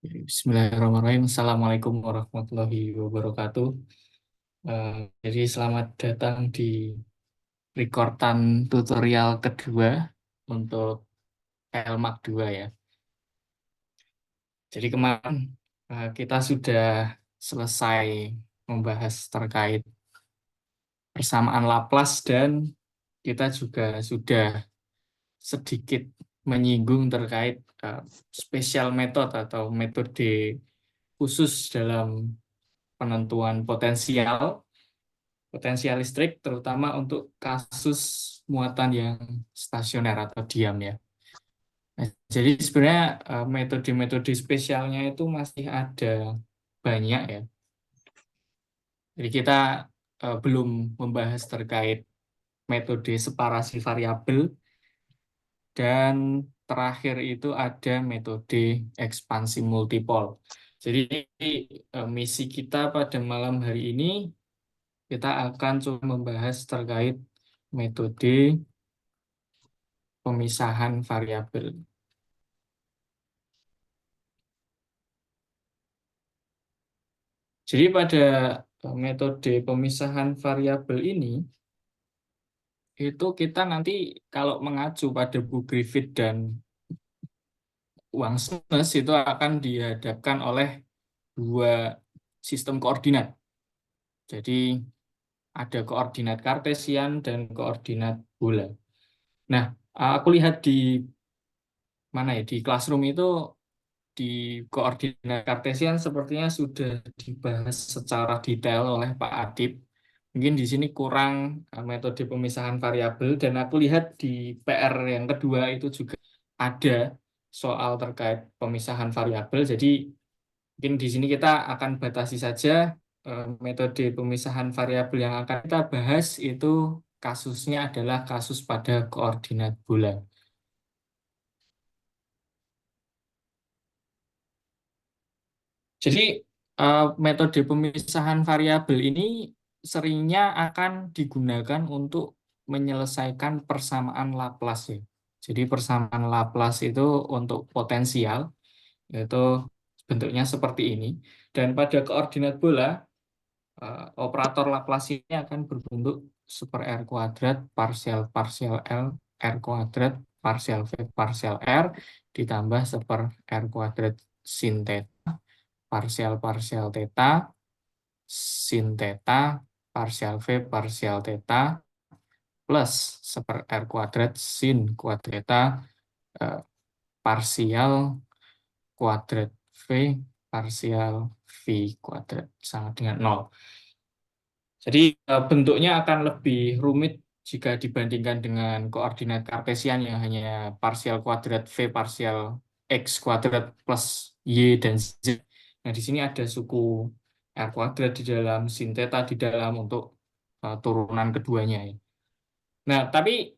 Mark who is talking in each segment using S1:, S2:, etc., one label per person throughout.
S1: Bismillahirrahmanirrahim. Assalamualaikum warahmatullahi wabarakatuh. Jadi selamat datang di rekordan tutorial kedua untuk LMAK 2 ya. Jadi kemarin kita sudah selesai membahas terkait persamaan Laplace dan kita juga sudah sedikit menyinggung terkait spesial method atau metode khusus dalam penentuan potensial listrik, terutama untuk kasus muatan yang stasioner atau diam ya. Nah, jadi sebenarnya metode-metode spesialnya itu masih ada banyak ya. Jadi kita belum membahas terkait metode separasi variabel, dan terakhir itu ada metode ekspansi multipol. Jadi misi kita pada malam hari ini kita akan coba membahas terkait metode pemisahan variabel. Jadi pada metode pemisahan variabel ini, itu kita nanti kalau mengacu pada Bu Griffith dan Wang Smes itu akan dihadapkan oleh dua sistem koordinat. Jadi ada koordinat kartesian dan koordinat bola. Nah, aku lihat di mana ya, di Classroom itu di koordinat kartesian sepertinya sudah dibahas secara detail oleh Pak Adib. Mungkin di sini kurang metode pemisahan variabel, dan aku lihat di PR yang kedua itu juga ada soal terkait pemisahan variabel. Jadi mungkin di sini kita akan batasi saja metode pemisahan variabel yang akan kita bahas itu kasusnya adalah kasus pada koordinat bola. Jadi metode pemisahan variabel ini seringnya akan digunakan untuk menyelesaikan persamaan Laplace ya. Jadi persamaan Laplace itu untuk potensial, yaitu bentuknya seperti ini. Dan pada koordinat bola, operator Laplace ini akan berbentuk super R kuadrat partial partial L R kuadrat partial V partial R ditambah super R kuadrat sin theta partial partial theta sin theta partial V partial theta plus super R kuadrat sin kuadrat theta partial kuadrat V partial V kuadrat sama dengan 0. Jadi bentuknya akan lebih rumit jika dibandingkan dengan koordinat kartesian yang hanya partial kuadrat V partial X kuadrat plus Y dan Z. Nah, di sini ada suku R kuadrat di dalam, sin theta di dalam untuk turunan keduanya ya. Nah, tapi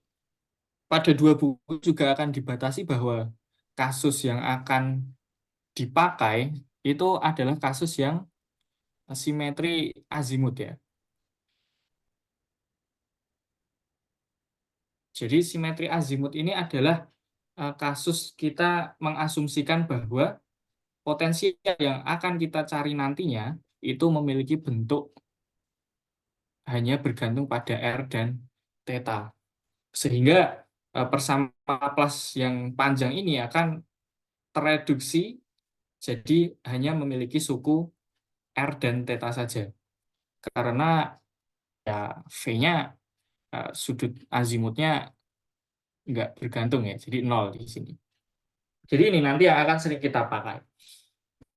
S1: pada dua buku juga akan dibatasi bahwa kasus yang akan dipakai itu adalah kasus yang simetri azimut ya. Jadi simetri azimut ini adalah kasus kita mengasumsikan bahwa potensial yang akan kita cari nantinya itu memiliki bentuk hanya bergantung pada R dan theta. Sehingga persamaan Laplace yang panjang ini akan tereduksi jadi hanya memiliki suku R dan theta saja. Karena ya V-nya sudut azimutnya nggak bergantung ya, jadi 0 di sini. Jadi ini nanti yang akan sering kita pakai.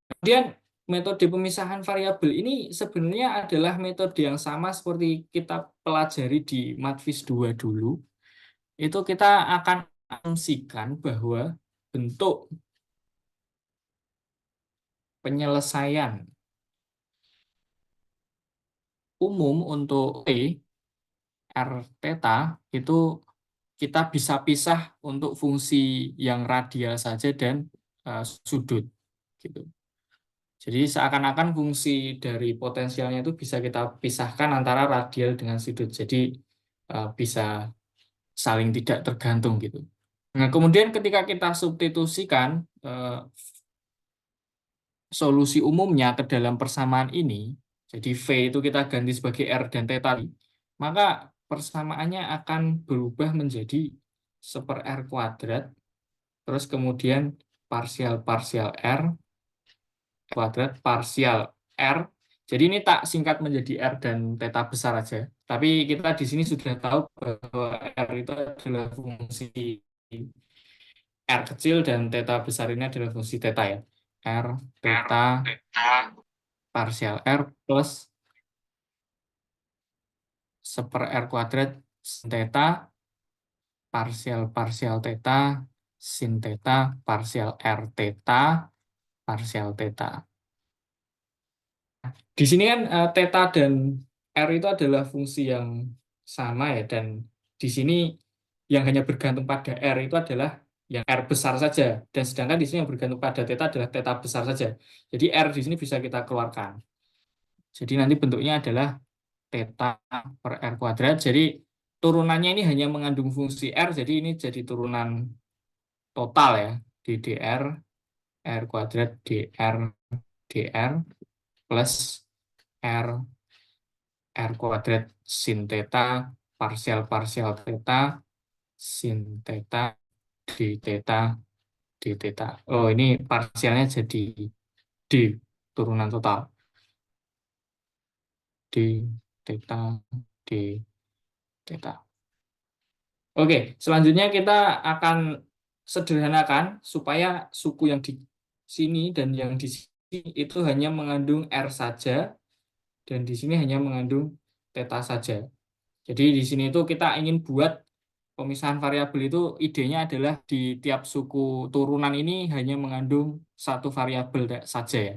S1: Kemudian metode pemisahan variabel ini sebenarnya adalah metode yang sama seperti kita pelajari di Matfiz 2 dulu. Itu kita akan asumsikan bahwa bentuk penyelesaian umum untuk T R theta itu kita bisa pisah untuk fungsi yang radial saja dan sudut gitu. Jadi seakan-akan fungsi dari potensialnya itu bisa kita pisahkan antara radial dengan sudut. Jadi bisa saling tidak tergantung gitu. Nah, kemudian ketika kita substitusikan solusi umumnya ke dalam persamaan ini, jadi V itu kita ganti sebagai R dan theta, maka persamaannya akan berubah menjadi 1/R kuadrat, terus kemudian parsial R kuadrat parsial R. Jadi ini tak singkat menjadi R dan theta besar aja. Tapi kita di sini sudah tahu bahwa R itu adalah fungsi R kecil dan theta besar ini adalah fungsi theta ya. R theta parsial R plus 1/R kuadrat sin theta parsial theta sin theta parsial R theta parsial theta. Di sini kan theta dan R itu adalah fungsi yang sama ya, dan di sini yang hanya bergantung pada R itu adalah yang R besar saja, dan sedangkan di sini yang bergantung pada theta adalah theta besar saja. Jadi R di sini bisa kita keluarkan. Jadi nanti bentuknya adalah theta per R kuadrat. Jadi turunannya ini hanya mengandung fungsi R, jadi ini jadi turunan total ya, di dr R kuadrat dr plus R kuadrat sin theta parsial theta sin theta di theta. Oh, ini parsialnya jadi D, turunan total. D theta D theta. Oke, selanjutnya kita akan sederhanakan supaya suku yang di sini dan yang di sini itu hanya mengandung R saja, dan di sini hanya mengandung theta saja. Jadi di sini itu kita ingin buat pemisahan variabel, itu idenya adalah di tiap suku turunan ini hanya mengandung satu variabel saja ya.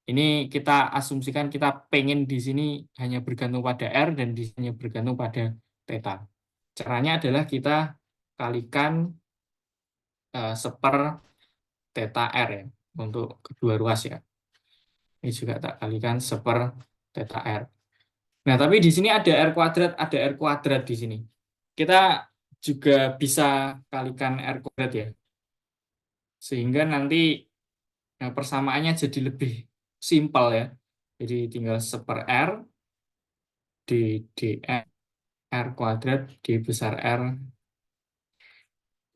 S1: Ini kita asumsikan kita pengen di sini hanya bergantung pada R dan di sini bergantung pada theta. Caranya adalah kita kalikan 1/theta R ya, untuk kedua ruas ya. Ini juga tak kalikan 1/theta R. Nah, tapi di sini ada R kuadrat di sini. Kita juga bisa kalikan R kuadrat ya. Sehingga nanti persamaannya jadi lebih simpel ya. Jadi tinggal 1/R d dr R kuadrat D besar R.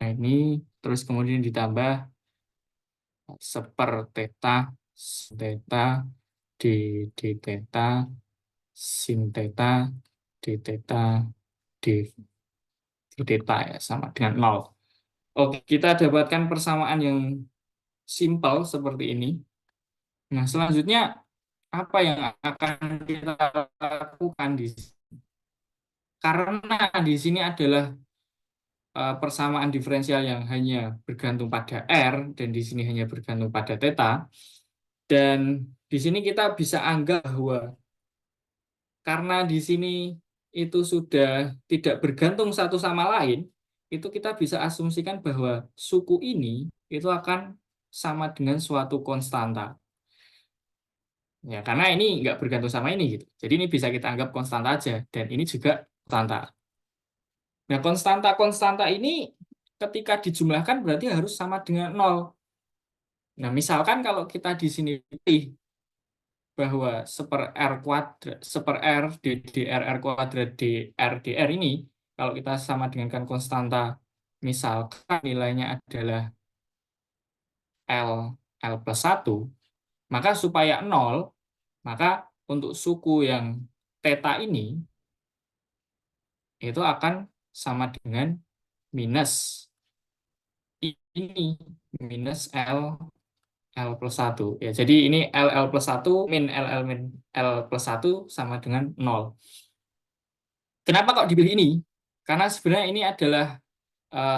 S1: Nah, ini terus kemudian ditambah 1/theta sin theta d theta sin theta d theta d theta ya, sama dengan 0. Oke, kita dapatkan persamaan yang simpel seperti ini. Nah, selanjutnya apa yang akan kita lakukan di sini? Karena di sini adalah persamaan diferensial yang hanya bergantung pada R dan di sini hanya bergantung pada theta, dan di sini kita bisa anggap bahwa karena di sini itu sudah tidak bergantung satu sama lain, itu kita bisa asumsikan bahwa suku ini itu akan sama dengan suatu konstanta. Ya, karena ini nggak bergantung sama ini gitu. Jadi ini bisa kita anggap konstanta aja, dan ini juga konstanta. Nah, konstanta-konstanta ini ketika dijumlahkan berarti harus sama dengan 0. Nah, misalkan kalau kita di sini pilih bahwa 1/R kuadrat, 1/R dr kuadrat dr ini, kalau kita sama dengankan konstanta, misalkan nilainya adalah L plus 1, maka supaya 0, maka untuk suku yang theta ini itu akan sama dengan minus ini, minus L plus 1 ya. Jadi ini L plus 1 min L plus 1 sama dengan 0. Kenapa kok dipilih ini? Karena sebenarnya ini adalah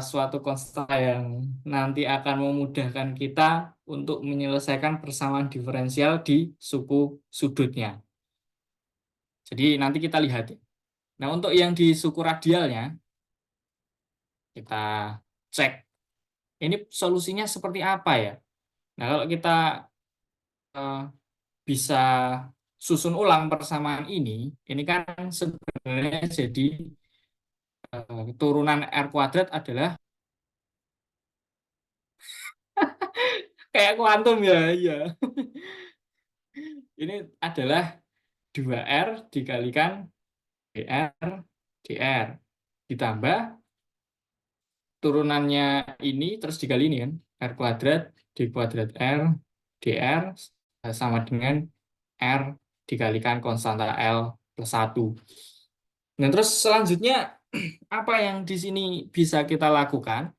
S1: suatu konstanta yang nanti akan memudahkan kita untuk menyelesaikan persamaan diferensial di suku sudutnya. Jadi nanti kita lihat ya. Nah, untuk yang di suku radialnya, kita cek ini solusinya seperti apa ya. Nah, kalau kita eh, bisa susun ulang persamaan ini kan sebenarnya jadi turunan R kuadrat adalah kayak kuantum ya, iya. Ini adalah 2R dikalikan DR, DR. Ditambah turunannya ini, terus dikali ini kan. R kuadrat, D kuadrat R, DR sama dengan R dikalikan konstanta L plus 1. Nah, terus selanjutnya apa yang di sini bisa kita lakukan?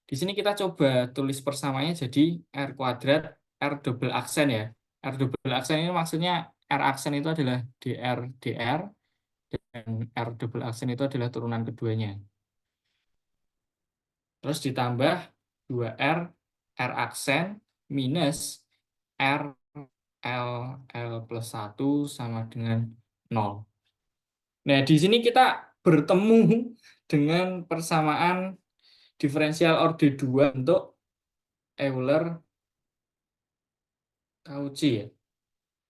S1: Di sini kita coba tulis persamaannya jadi R kuadrat R double aksen ya. R double aksen ini maksudnya R aksen itu adalah DR DR dan R double aksen itu adalah turunan keduanya. Terus ditambah 2R R aksen minus R L L plus 1 sama dengan 0. Nah, di sini kita bertemu dengan persamaan diferensial orde 2 untuk Euler-Cauchy ya.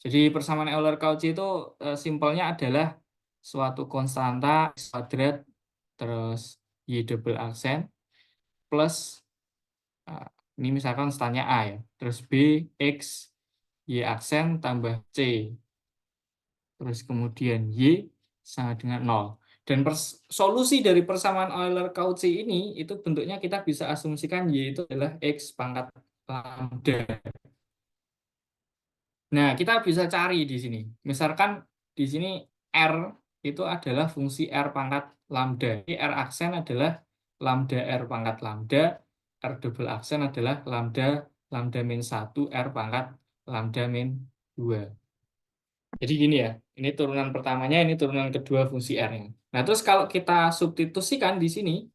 S1: Jadi persamaan Euler-Cauchy itu simpelnya adalah suatu konstanta X kuadrat terus Y double aksen plus ini misalkan konstantanya A ya. Terus B X Y aksen tambah C. Terus kemudian Y sama dengan 0. Dan solusi dari persamaan Euler-Cauchy ini itu bentuknya kita bisa asumsikan Y itu adalah X pangkat lambda. Nah, kita bisa cari di sini. Misalkan di sini R itu adalah fungsi R pangkat lambda. R aksen adalah lambda R pangkat lambda. R double aksen adalah lambda lambda min 1 R pangkat lambda min 2. Jadi gini ya, ini turunan pertamanya, ini turunan kedua fungsi R-nya. Nah, terus kalau kita substitusikan di sini,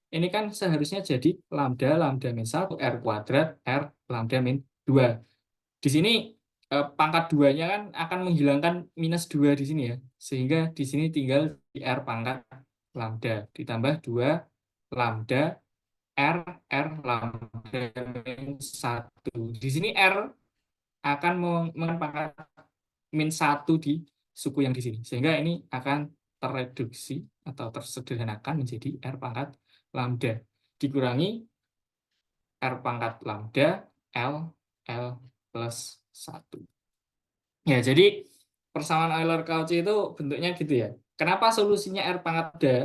S1: ini kan seharusnya jadi lambda lambda min 1 R kuadrat R lambda min 2. Di sini pangkat 2-nya kan akan menghilangkan minus 2 di sini ya. Sehingga di sini tinggal di R pangkat lambda. Ditambah 2 lambda R lambda min 1. Di sini R akan mengpangkat min 1 di suku yang di sini. Sehingga ini akan terreduksi atau tersederhanakan menjadi R pangkat lambda. Dikurangi R pangkat lambda L plus 1. Ya, jadi persamaan Euler-Cauchy itu bentuknya gitu ya. Kenapa solusinya R pangkat lambda?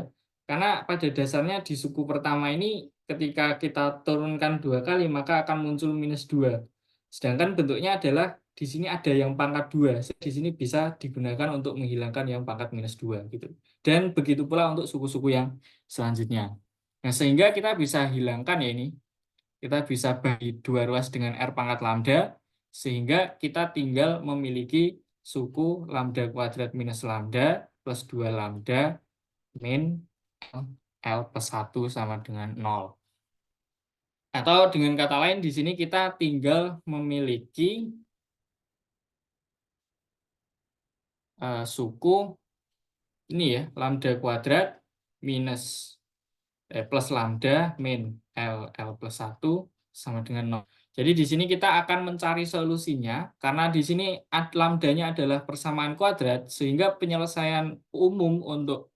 S1: Karena pada dasarnya di suku pertama ini ketika kita turunkan 2 kali maka akan muncul minus 2. Sedangkan bentuknya adalah di sini ada yang pangkat 2. Di sini bisa digunakan untuk menghilangkan yang pangkat minus 2 gitu. Dan begitu pula untuk suku-suku yang selanjutnya. Nah, sehingga kita bisa hilangkan ya ini. Kita bisa bagi 2 ruas dengan R pangkat lambda, sehingga kita tinggal memiliki suku lambda kuadrat minus lambda plus 2 lambda min L plus 1 sama dengan 0. Atau dengan kata lain di sini kita tinggal memiliki suku ini ya, lambda kuadrat minus plus lambda min L plus 1 sama dengan 0. Jadi di sini kita akan mencari solusinya, karena di sini lambdanya adalah persamaan kuadrat, sehingga penyelesaian umum untuk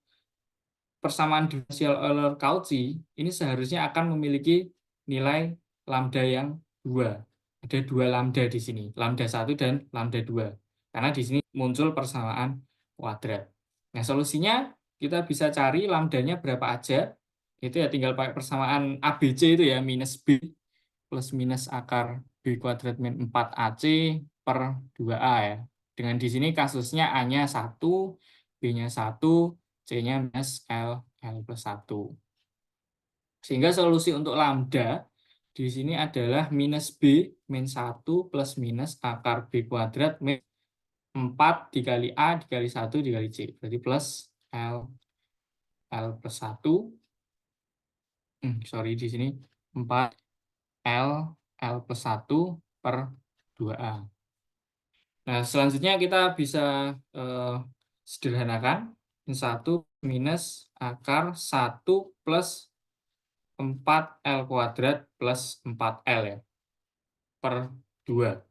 S1: persamaan diferensial Euler-Cauchy ini seharusnya akan memiliki nilai lambda yang 2. Ada 2 lambda di sini, lambda 1 dan lambda 2. Karena di sini muncul persamaan kuadrat. Nah, solusinya kita bisa cari lambdanya berapa aja. Itu ya tinggal pakai persamaan ABC itu ya, minus B plus minus akar B kuadrat min 4AC per 2A ya. Dengan di sini kasusnya A-nya 1, B-nya 1, C-nya minus L plus 1. Sehingga solusi untuk lambda di sini adalah minus B min 1 plus minus akar B kuadrat min 4 dikali A dikali 1 dikali C. Berarti plus L plus 1. Sorry, di sini 4 L plus 1 per 2A. Nah, selanjutnya kita bisa sederhanakan. 1 minus akar 1 plus 4L kuadrat plus 4L ya, per 2.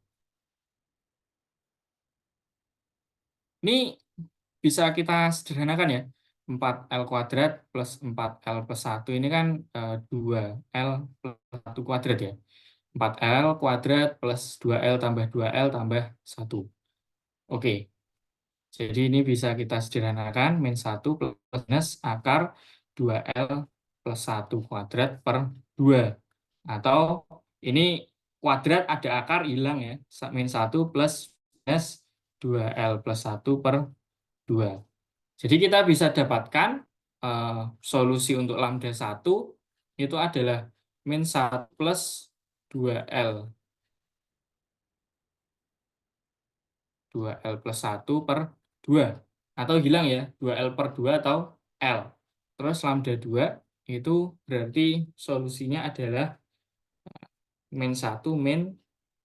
S1: Ini bisa kita sederhanakan ya. 4L kuadrat plus 4L plus 1 ini kan 2L plus 1 kuadrat ya. 4L kuadrat plus 2L tambah 2L tambah 1. Oke, jadi ini bisa kita sederhanakan min 1 plus minus akar 2L plus 1 kuadrat per 2. Atau ini kuadrat ada akar hilang ya. Min 1 plus minus 2L plus 1 per 2. Jadi kita bisa dapatkan solusi untuk lambda 1 itu adalah min 1 plus 2L. 2L plus 1 per 2. Atau hilang ya, 2L per 2 atau L. Terus lambda 2 itu berarti solusinya adalah min 1 min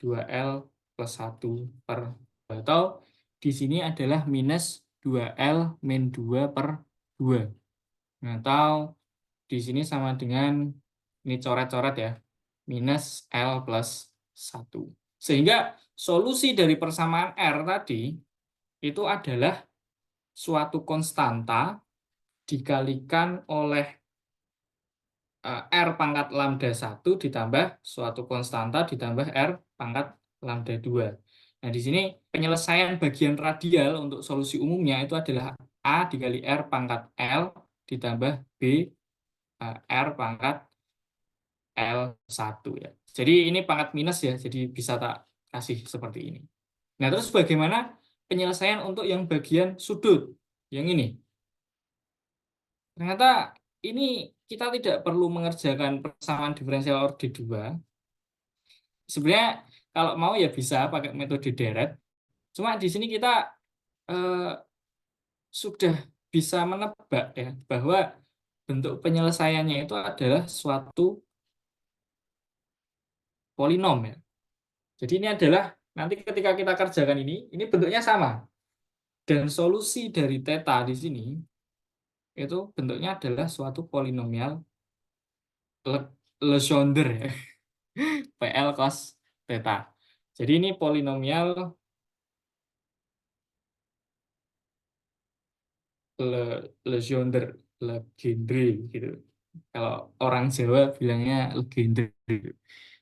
S1: 2L plus 1 per 2. Atau di sini adalah minus 2L min 2 per 2. Atau di sini sama dengan, ini coret-coret ya, minus L plus 1. Sehingga solusi dari persamaan R tadi itu adalah suatu konstanta dikalikan oleh R pangkat lambda 1 ditambah suatu konstanta ditambah R pangkat lambda 2. Nah, di sini penyelesaian bagian radial untuk solusi umumnya itu adalah A dikali R pangkat L ditambah B R pangkat L1 ya. Jadi ini pangkat minus ya, jadi bisa tak kasih seperti ini. Nah, terus bagaimana penyelesaian untuk yang bagian sudut? Yang ini. Ternyata ini kita tidak perlu mengerjakan persamaan diferensial orde 2. Sebenarnya kalau mau ya bisa pakai metode deret. Cuma di sini kita sudah bisa menebak ya bahwa bentuk penyelesaiannya itu adalah suatu polinom ya. Jadi ini adalah nanti ketika kita kerjakan ini bentuknya sama. Dan solusi dari theta di sini itu bentuknya adalah suatu polinomial Legendre ya. PL cos theta. Jadi ini polinomial Legendre, Legendre gitu. Kalau orang Jawa bilangnya Legendre.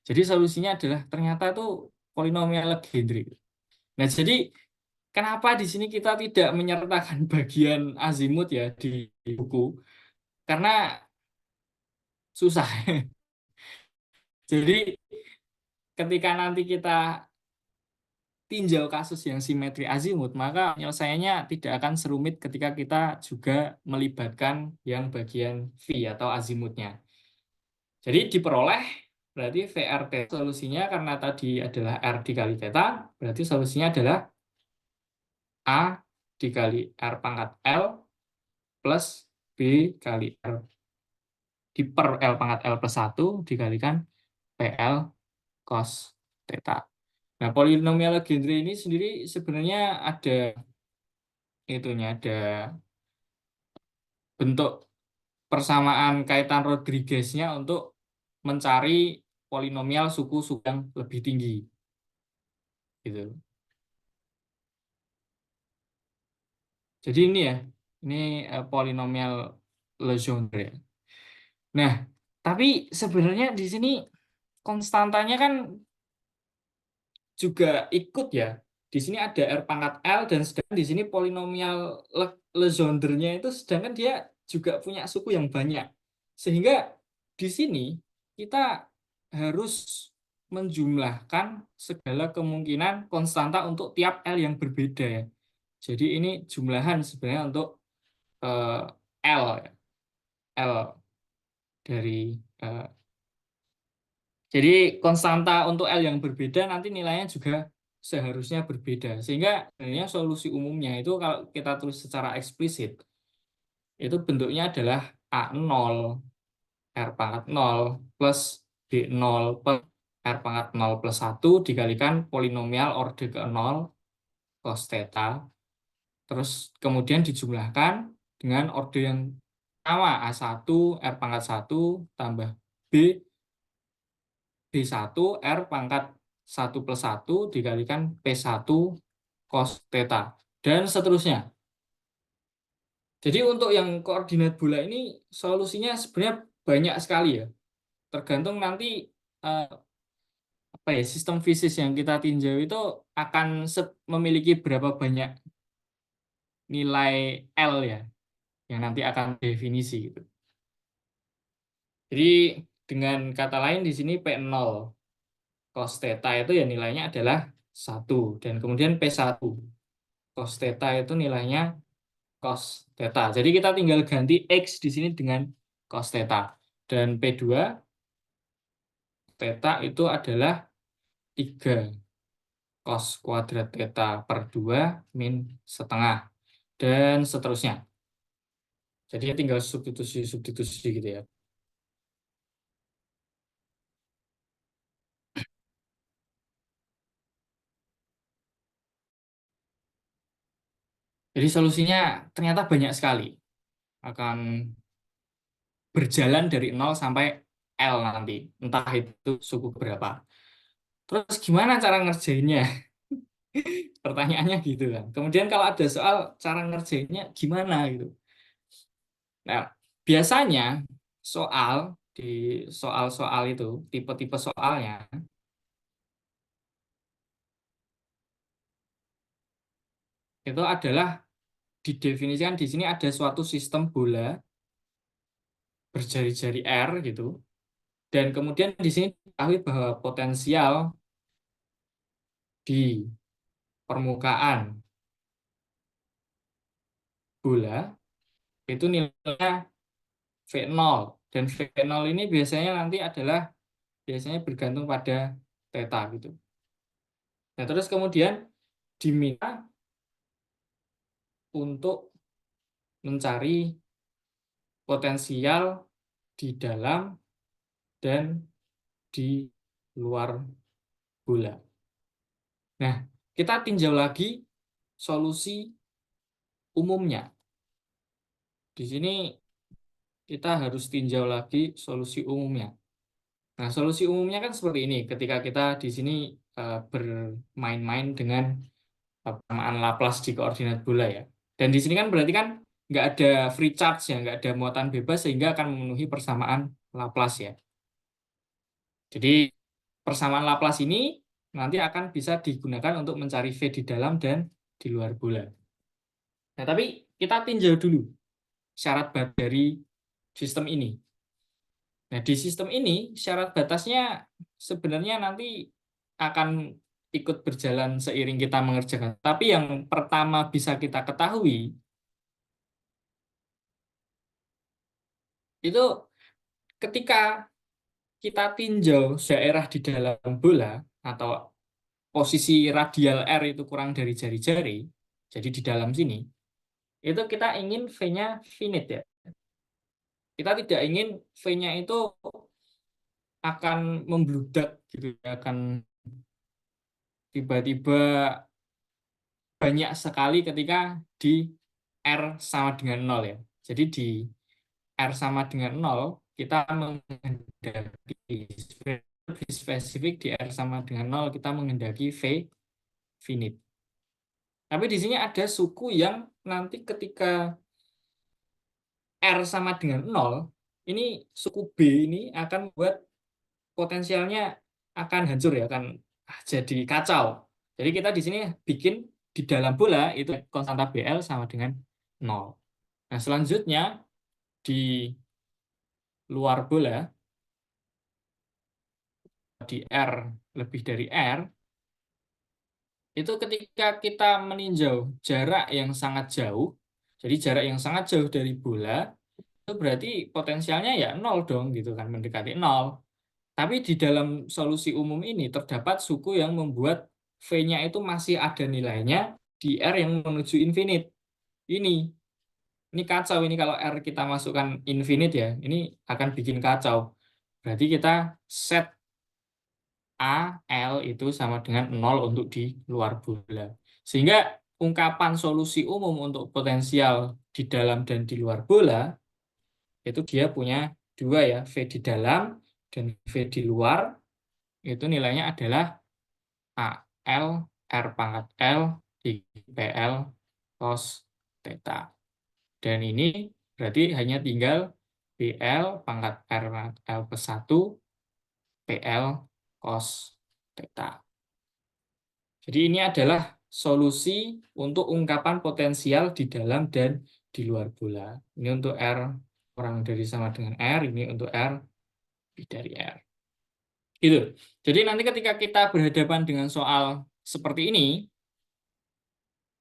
S1: Jadi solusinya adalah ternyata itu polinomial Legendre. Nah, jadi kenapa di sini kita tidak menyertakan bagian azimut ya di buku? Karena susah. Jadi ketika nanti kita tinjau kasus yang simetri azimut, maka penyelesaiannya tidak akan serumit ketika kita juga melibatkan yang bagian V atau azimutnya. Jadi diperoleh berarti VRT solusinya karena tadi adalah R dikali theta, berarti solusinya adalah A dikali R pangkat L plus B kali R di per L pangkat L plus 1 dikalikan PL cos theta. Nah, polinomial Legendre ini sendiri sebenarnya ada itunya, ada bentuk persamaan kaitan Rodriguez-nya untuk mencari polinomial suku-suku yang lebih tinggi. Gitu. Jadi ini ya, ini polinomial Legendre. Nah, tapi sebenarnya di sini konstantanya kan juga ikut ya. Di sini ada R pangkat L dan sedangkan di sini polinomial Legendre-nya itu sedangkan dia juga punya suku yang banyak. Sehingga di sini kita harus menjumlahkan segala kemungkinan konstanta untuk tiap L yang berbeda ya. Jadi ini jumlahan sebenarnya untuk L ya. L dari jadi konstanta untuk L yang berbeda nanti nilainya juga seharusnya berbeda. Sehingga sebenarnya solusi umumnya itu kalau kita tulis secara eksplisit, itu bentuknya adalah A0, R pangkat 0, plus B0 per R pangkat 0 plus 1 dikalikan polinomial orde ke-0 cos theta. Terus kemudian dijumlahkan dengan orde yang sama, A1, R pangkat 1 tambah B B1 R pangkat 1 plus 1 dikalikan P1 cos theta. Dan seterusnya. Jadi untuk yang koordinat bola ini solusinya sebenarnya banyak sekali ya. Tergantung nanti apa ya, sistem fisis yang kita tinjau itu akan memiliki berapa banyak nilai L ya, yang nanti akan definisi gitu. Jadi dengan kata lain di sini P0 cos theta itu ya nilainya adalah 1, dan kemudian P1 cos theta itu nilainya cos theta. Jadi kita tinggal ganti X di sini dengan cos theta. Dan P2 theta itu adalah 3 cos kuadrat theta per 2 min setengah. Dan seterusnya. Jadi ya tinggal substitusi gitu ya. Jadi solusinya ternyata banyak sekali. Akan berjalan dari 0 sampai L nanti. Entah itu suku berapa. Terus gimana cara ngerjainnya? Pertanyaannya gitu kan. Kemudian kalau ada soal cara ngerjainnya gimana gitu. Nah, biasanya soal di soal-soal itu, tipe-tipe soalnya, itu adalah didefinisikan di sini ada suatu sistem bola berjari-jari R gitu. Dan kemudian di sini diketahui bahwa potensial di permukaan bola itu nilainya V0. Dan V0 ini biasanya nanti adalah biasanya bergantung pada theta gitu. Nah, terus kemudian diminta untuk mencari potensial di dalam dan di luar bola. Nah, kita tinjau lagi solusi umumnya. Di sini kita harus tinjau lagi solusi umumnya. Nah, solusi umumnya kan seperti ini. Ketika kita di sini bermain-main dengan persamaan Laplace di koordinat bola ya. Dan di sini kan berarti kan nggak ada free charge ya, nggak ada muatan bebas sehingga akan memenuhi persamaan Laplace ya. Jadi persamaan Laplace ini nanti akan bisa digunakan untuk mencari V di dalam dan di luar bola. Nah, tapi kita tinjau dulu syarat dari sistem ini. Nah, di sistem ini syarat batasnya sebenarnya nanti akan ikut berjalan seiring kita mengerjakan. Tapi yang pertama bisa kita ketahui itu ketika kita tinjau daerah di dalam bola atau posisi radial R itu kurang dari jari-jari, jadi di dalam sini, itu kita ingin V-nya finite ya. Kita tidak ingin V-nya itu akan membludak gitu ya, akan tiba-tiba banyak sekali ketika di R sama dengan 0 ya. Jadi di R sama dengan 0 kita menghendaki lebih spesifik di R sama dengan 0 kita menghendaki V finite. Tapi di sini ada suku yang nanti ketika R sama dengan 0, ini suku B ini akan buat potensialnya akan hancur ya, akan jadi kacau. Jadi kita di sini bikin di dalam bola itu konstanta BL sama dengan 0. Nah, selanjutnya di luar bola di R lebih dari R itu ketika kita meninjau jarak yang sangat jauh, jadi jarak yang sangat jauh dari bola itu berarti potensialnya ya 0 dong gitu kan, mendekati 0. Tapi di dalam solusi umum ini terdapat suku yang membuat V-nya itu masih ada nilainya di R yang menuju infinite. Ini ini kacau ini kalau R kita masukkan infinite ya, ini akan bikin kacau. Berarti kita set A, L itu sama dengan 0 untuk di luar bola. Sehingga ungkapan solusi umum untuk potensial di dalam dan di luar bola itu dia punya dua ya, V di dalam dan V di luar itu nilainya adalah AL R pangkat L di PL cos theta. Dan ini berarti hanya tinggal PL pangkat R pangkat L plus 1 PL cos theta. Jadi ini adalah solusi untuk ungkapan potensial di dalam dan di luar bola. Ini untuk R kurang dari sama dengan R, ini untuk R lebih dari R. Gitu. Jadi nanti ketika kita berhadapan dengan soal seperti ini,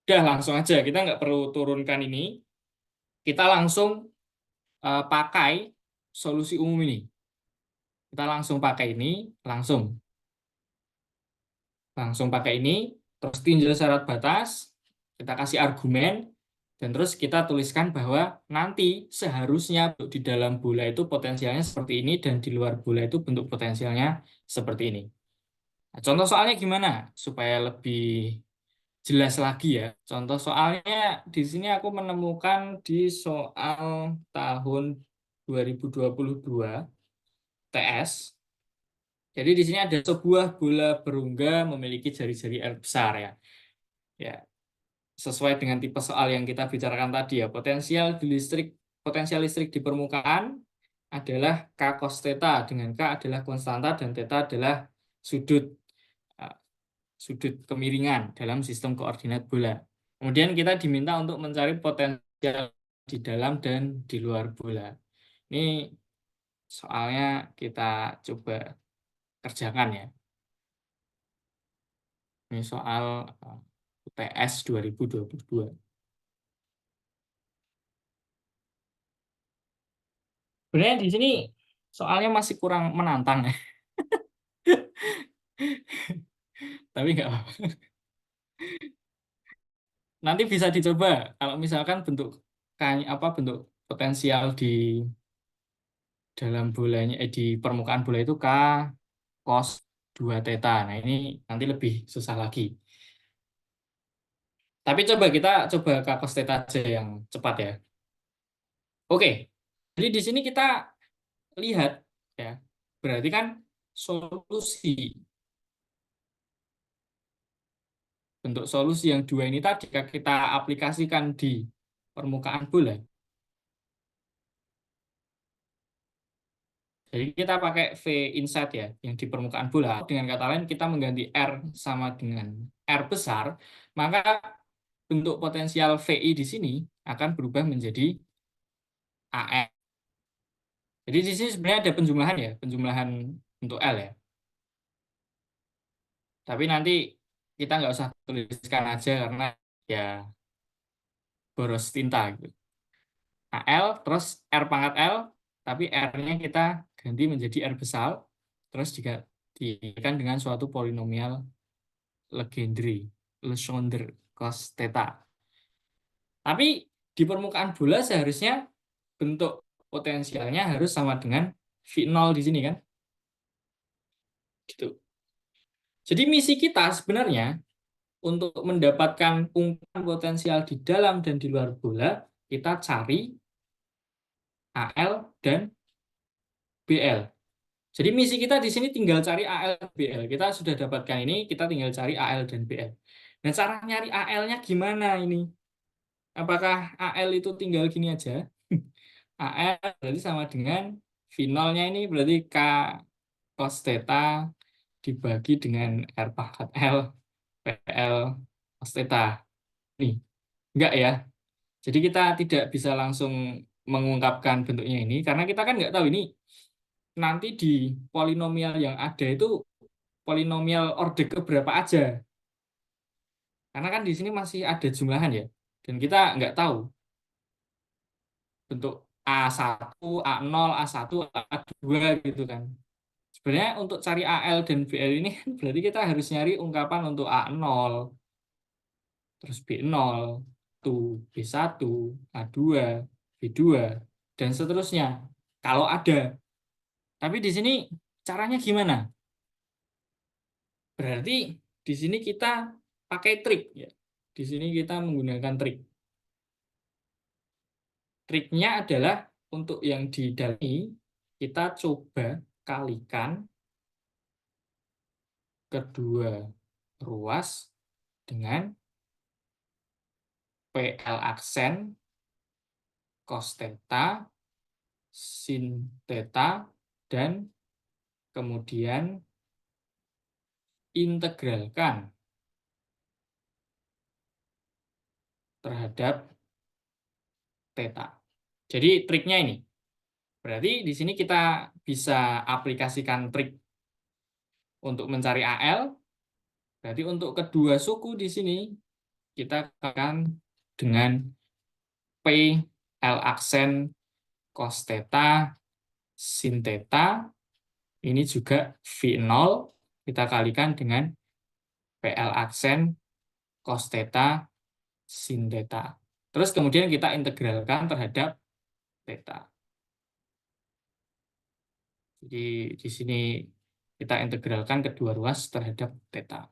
S1: udah langsung aja, kita nggak perlu turunkan ini, kita langsung pakai solusi umum ini. Kita langsung pakai ini, langsung pakai ini, terus tinjau syarat batas, kita kasih argumen, dan terus kita tuliskan bahwa nanti seharusnya di dalam bola itu potensialnya seperti ini, dan di luar bola itu bentuk potensialnya seperti ini. Nah, contoh soalnya gimana? Supaya lebih jelas lagi ya. Contoh soalnya di sini aku menemukan di soal tahun 2022 TS. Jadi di sini ada sebuah bola berungga memiliki jari-jari R besar ya. Ya, sesuai dengan tipe soal yang kita bicarakan tadi ya. Potensial listrik di permukaan adalah K cos theta, dengan K adalah konstanta dan theta adalah sudut eh, sudut kemiringan dalam sistem koordinat bola. Kemudian kita diminta untuk mencari potensial di dalam dan di luar bola. Ini soalnya kita coba kerjakan ya. Ini soal UTS 2022. Sebenarnya di sini soalnya masih kurang menantang ya. Tapi nggak apa-apa. Nanti bisa dicoba kalau misalkan bentuk bentuk potensial di dalam bolanya di permukaan bola itu K cos 2 theta. Nah, ini nanti lebih susah lagi. Tapi kita coba K cos theta aja yang cepat ya. Oke. Jadi di sini kita lihat ya. Berarti kan solusi bentuk solusi yang dua ini tadi kita aplikasikan di permukaan bola. Jadi kita pakai V inside ya, yang di permukaan bola. Dengan kata lain kita mengganti R sama dengan R besar, maka bentuk potensial VI di sini akan berubah menjadi AR. Jadi di sini sebenarnya ada penjumlahan ya, penjumlahan untuk L ya. Tapi nanti kita nggak usah tuliskan aja karena ya boros tinta gitu. AL terus R pangkat L, tapi R-nya kita ganti menjadi R besar, terus juga dikalikan dengan suatu polinomial Legendre, Legendre cos theta. Tapi di permukaan bola seharusnya bentuk potensialnya harus sama dengan V0 di sini kan. Gitu. Jadi misi kita sebenarnya untuk mendapatkan ungkapan potensial di dalam dan di luar bola, kita cari AL dan BL. Jadi misi kita di sini tinggal cari AL dan BL. Kita sudah dapatkan ini, kita tinggal cari AL dan BL. Nah, cara nyari AL-nya gimana ini? Apakah AL itu tinggal gini aja? AL berarti sama dengan V0-nya ini berarti K cos theta dibagi dengan R pangkat L PL cos theta. Nih, enggak ya. Jadi kita tidak bisa langsung mengungkapkan bentuknya ini karena kita kan nggak tahu ini nanti di polinomial yang ada itu polinomial order keberapa aja. Karena kan di sini masih ada jumlahan ya. Dan kita nggak tahu bentuk A1, A0, A1, A2 gitu kan. Sebenarnya untuk cari AL dan BL ini berarti kita harus nyari ungkapan untuk A0, terus B0, tuh B1, A2, B2, dan seterusnya. Kalau ada. Tapi di sini caranya gimana? Berarti di sini kita pakai trik ya. Di sini kita menggunakan trik. Triknya adalah untuk yang di dalam ini kita coba kalikan kedua ruas dengan PL aksen cos theta sin theta dan kemudian integralkan terhadap theta. Jadi triknya ini. Berarti di sini kita bisa aplikasikan trik untuk mencari AL. Berarti untuk kedua suku di sini kita akan dengan P L aksen cos theta sin theta ini juga V0 kita kalikan dengan PL aksen cos theta sin theta. Terus kemudian kita integralkan terhadap theta. Jadi di sini kita integralkan kedua ruas terhadap theta.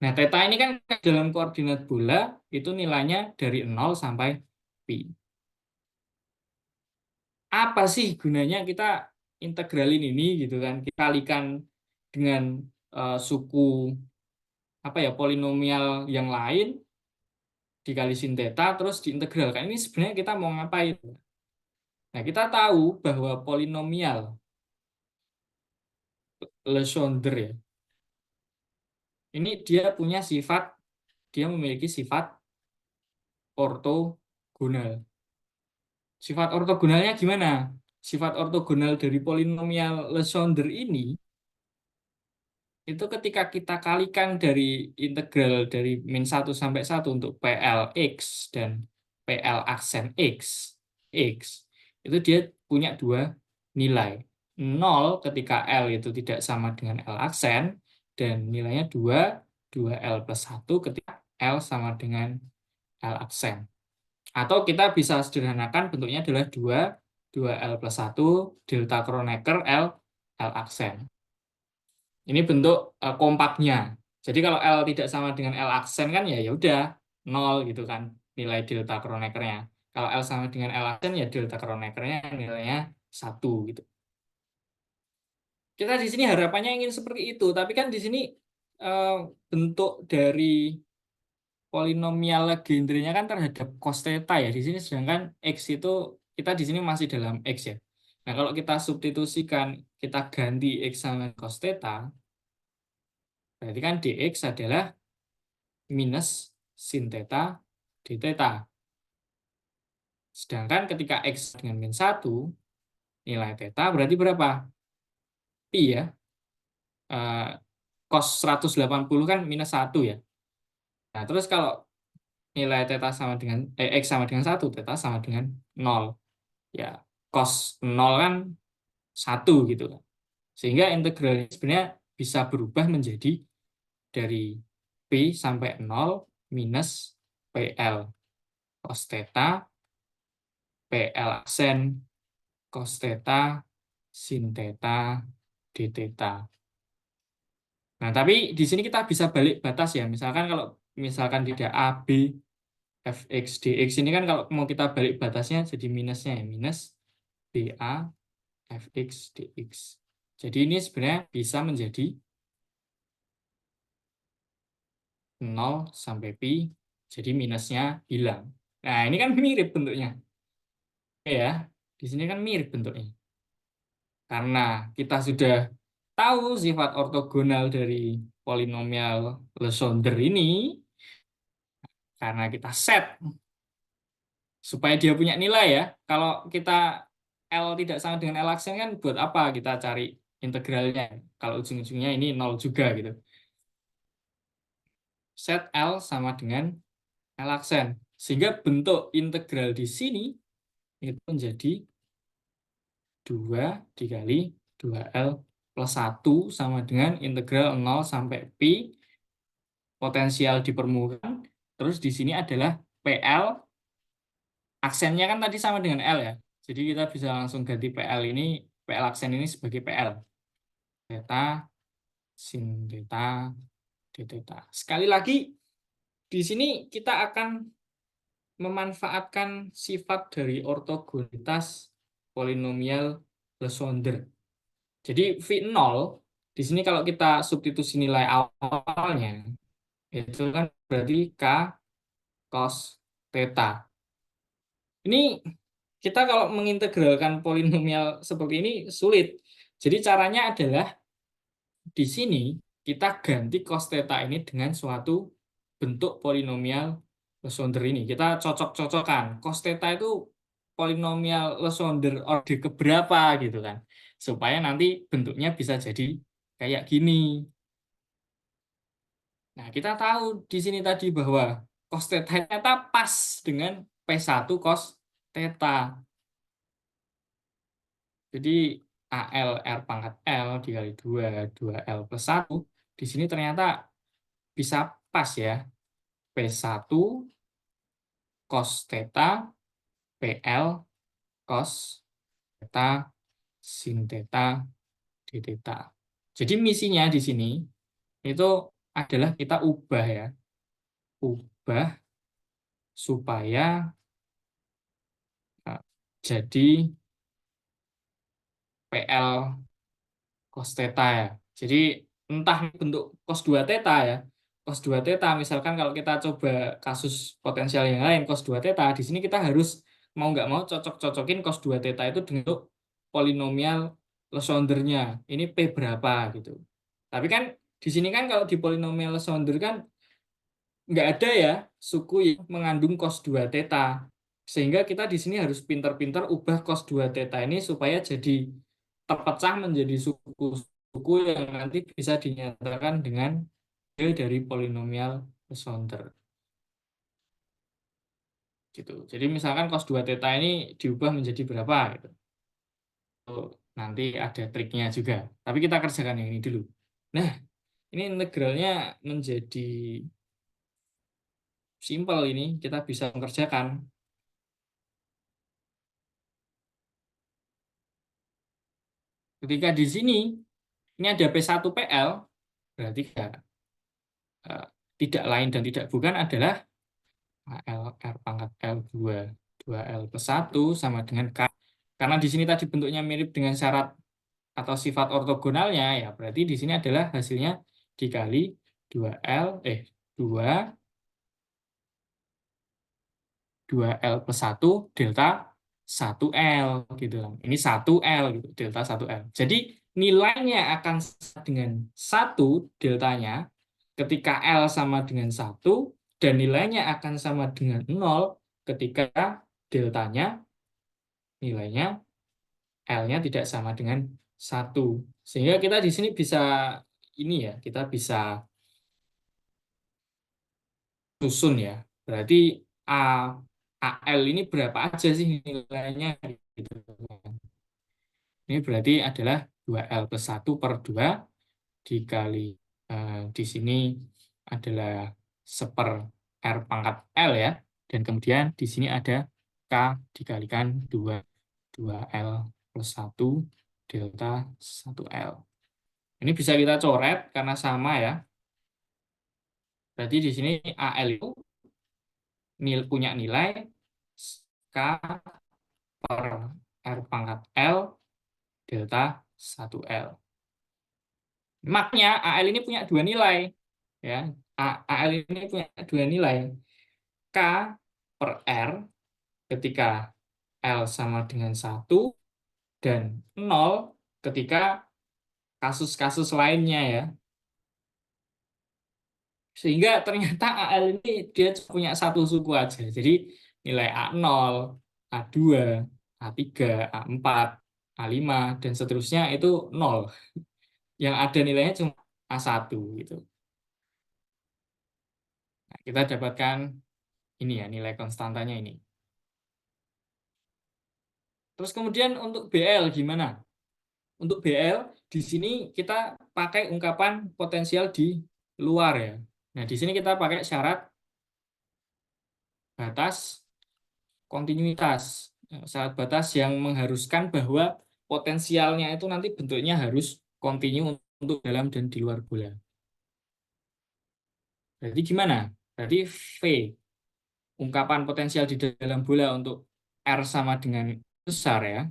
S1: Nah, theta ini kan dalam koordinat bola itu nilainya dari 0 sampai pi. Apa sih gunanya kita integralin ini gitu kan? Kita kalikan dengan suku apa ya polinomial yang lain dikali sin theta terus diintegralkan. Ini sebenarnya kita mau ngapain? Nah, kita tahu bahwa polinomial Legendre ya. Ini dia memiliki sifat ortogonal. Sifat ortogonalnya gimana? Sifat ortogonal dari polinomial Legendre ini itu ketika kita kalikan dari integral dari min 1 sampai 1 untuk PL X dan PL aksen X itu dia punya dua nilai. 0 ketika L itu tidak sama dengan L aksen dan nilainya 2L plus 1 ketika L sama dengan L aksen. Atau kita bisa sederhanakan bentuknya adalah 2L plus 1 delta Kronecker L aksen. Ini bentuk kompaknya. Jadi kalau L tidak sama dengan L aksen kan ya udah 0 gitu kan nilai delta Kroneckernya. Kalau L sama dengan L aksen ya delta Kroneckernya nilainya 1 gitu. Kita di sini harapannya ingin seperti itu, tapi kan di sini bentuk dari polinomial Legendre-nya kan terhadap cos theta ya. Di sini sedangkan X itu kita di sini masih dalam X ya. Nah, kalau kita substitusikan, kita ganti X sama cos theta, berarti kan dx adalah minus sin theta d theta. Sedangkan ketika X dengan min 1, nilai theta berarti berapa? Pi ya. Cos 180 kan minus 1 ya. Nah, terus kalau nilai theta sama dengan X sama dengan 1, theta sama dengan 0. Ya, cos 0 kan 1 gitu kan. Sehingga integral ini sebenarnya bisa berubah menjadi dari P sampai 0 minus PL cos theta, PL aksen cos theta, sin theta, d theta. Nah, tapi di sini kita bisa balik batas ya. Misalkan kalau misalkan tidak A, B, fx, dx ini kan kalau mau kita balik batasnya jadi minusnya ya. Minus BA, fx, dx. Jadi ini sebenarnya bisa menjadi 0 sampai pi, jadi minusnya hilang. Nah, ini kan mirip bentuknya. Ya, di sini kan mirip bentuknya. Karena kita sudah tahu sifat ortogonal dari polinomial Legendre ini, karena kita set supaya dia punya nilai ya. Kalau kita L tidak sama dengan L aksen kan buat apa kita cari integralnya? Kalau ujung-ujungnya ini 0 juga gitu. Set L sama dengan L aksen. Sehingga bentuk integral di sini itu menjadi 2 dikali 2L plus 1 sama dengan integral 0 sampai pi potensial di permukaan. Terus di sini adalah PL, aksennya kan tadi sama dengan L ya. Jadi kita bisa langsung ganti PL aksen ini sebagai PL. Theta, sin theta, d theta. Sekali lagi, di sini kita akan memanfaatkan sifat dari ortogonitas polinomial Legendre. Jadi V0 di sini kalau kita substitusi nilai awalnya itu kan berarti K cos theta. Ini kita kalau mengintegralkan polinomial seperti ini sulit. Jadi caranya adalah di sini kita ganti cos theta ini dengan suatu bentuk polinomial Lesonder ini. Kita cocok-cocokkan. Cos theta itu polinomial Lesonder order keberapa gitu kan. Supaya nanti bentuknya bisa jadi kayak gini. Nah, kita tahu di sini tadi bahwa cos theta ternyata pas dengan P1 cos theta. Jadi AL R pangkat L dikali 2, 2L plus 1. Di sini ternyata bisa pas ya. P1 cos theta, PL cos theta, sin theta, d theta. Jadi misinya di sini itu adalah kita ubah ya. Ubah supaya jadi PL cos theta ya. Jadi entah bentuk cos 2 theta ya. Cos 2 theta misalkan kalau kita coba kasus potensial yang lain cos 2 theta, di sini kita harus mau nggak mau cocok-cocokin cos 2 theta itu dengan polinomial Lesondernya. Ini P berapa gitu. Tapi kan di sini kan kalau di polinomial Lesonder kan nggak ada ya suku yang mengandung cos 2 theta. Sehingga kita di sini harus pintar-pintar ubah cos 2 theta ini supaya jadi terpecah menjadi suku-suku yang nanti bisa dinyatakan dengan hasil dari polinomial Lesonder gitu. Jadi misalkan cos 2 theta ini diubah menjadi berapa gitu. Nanti ada triknya juga. Tapi kita kerjakan yang ini dulu. Nah, ini integralnya menjadi simpel ini, kita bisa mengerjakan. Ketika di sini ini ada P1PL, berarti eh, tidak lain dan tidak bukan adalah L R pangkat L2 2L plus 1 sama dengan K. Karena di sini tadi bentuknya mirip dengan syarat atau sifat ortogonalnya, ya berarti di sini adalah hasilnya dikali 2L, 2 2L plus 1 delta 1L gitu. Ini 1L gitu, delta 1L. Jadi nilainya akan sama dengan 1 deltanya ketika L sama dengan 1 dan nilainya akan sama dengan 0 ketika deltanya nilainya L-nya tidak sama dengan 1. Sehingga kita di sini bisa ini ya, kita bisa susun ya. Berarti A AL ini berapa aja sih nilainya gitu. Ini berarti adalah 2L plus 1 per 2 dikali di sini adalah seper R pangkat L ya. Dan kemudian di sini ada K dikalikan 2, 2L plus 1 delta 1L. Ini bisa kita coret karena sama ya. Berarti di sini AL itu punya nilai K per R pangkat L delta 1L. Maknya AL ini punya dua nilai. Ya, AL ini punya dua nilai. K per R ketika L sama dengan 1 dan 0 ketika kasus-kasus lainnya ya. Sehingga ternyata AL ini dia punya satu suku aja. Jadi nilai A0, A2, A3, A4, A5, dan seterusnya itu 0. Yang ada nilainya cuma A1 gitu. Nah, kita dapatkan ini ya, nilai konstantanya ini. Terus kemudian untuk BL gimana? Untuk BL, di sini kita pakai ungkapan potensial di luar ya. Nah, di sini kita pakai syarat batas kontinuitas. Syarat batas yang mengharuskan bahwa potensialnya itu nanti bentuknya harus kontinu untuk dalam dan di luar bola. Berarti gimana? Berarti V, ungkapan potensial di dalam bola untuk R sama dengan besar ya,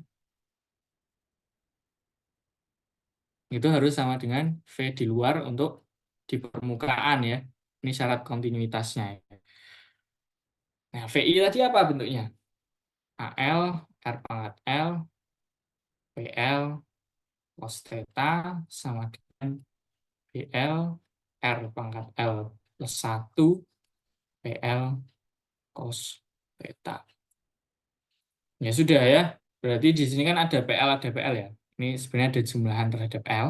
S1: itu harus sama dengan V di luar untuk di permukaan ya. Ini syarat kontinuitasnya. Nah, VI tadi apa bentuknya? AL, R pangkat L, PL, cos theta sama dengan BL R pangkat L plus 1 PL cos theta. Ya sudah ya, berarti di sini kan ada PL ya. Ini sebenarnya ada jumlahan terhadap L.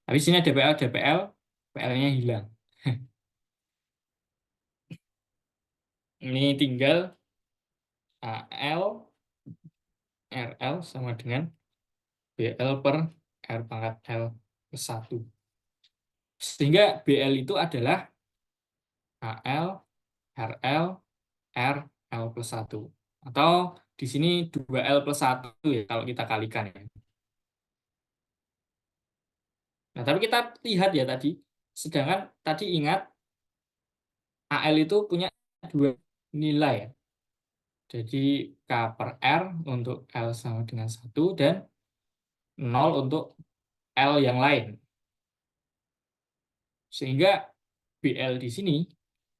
S1: Tapi sini ada PL, PL-nya hilang. Ini tinggal AL, RL sama dengan BL per R pangkat L plus 1. Sehingga BL itu adalah AL, RL, R, L plus 1. Atau di sini 2L plus 1 ya, kalau kita kalikan ya. Nah, tapi kita lihat ya tadi, sedangkan tadi ingat AL itu punya 2 nilai ya. Jadi K per R untuk L sama dengan 1 dan 0 untuk L yang lain. Sehingga BL di sini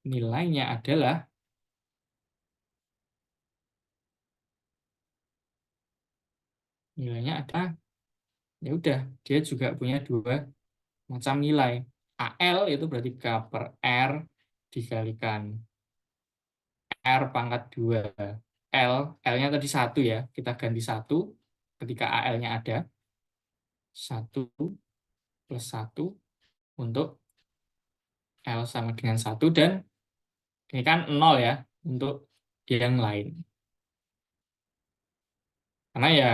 S1: nilainya adalah ya udah, dia juga punya 2 macam nilai. AL itu berarti K per R dikalikan R pangkat 2 L. L-nya tadi 1 ya, kita ganti 1 ketika AL-nya ada. 1 plus 1 untuk L sama dengan 1 dan ini kan 0 ya untuk yang lain. Karena ya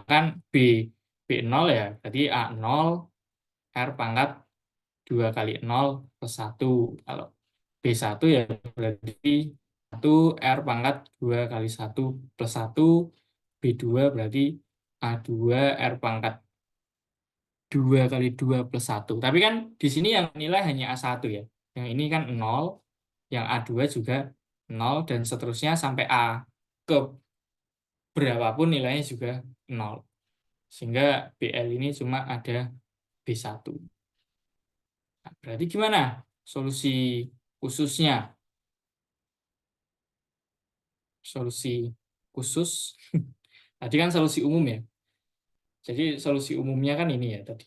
S1: kan B0 ya, berarti A0 R pangkat 2 kali 0 plus 1. Kalau B1 ya berarti 1 R pangkat 2 kali 1 plus 1. B2 berarti A2 R pangkat 2 kali 2 plus 1. Tapi kan di sini yang nilai hanya A1 ya. Yang ini kan 0, yang A2 juga 0, dan seterusnya sampai A ke berapapun nilainya juga 0. Sehingga BL ini cuma ada B1. Nah, berarti gimana solusi khususnya? Solusi khusus, tadi kan solusi umum ya. Jadi solusi umumnya kan ini ya tadi.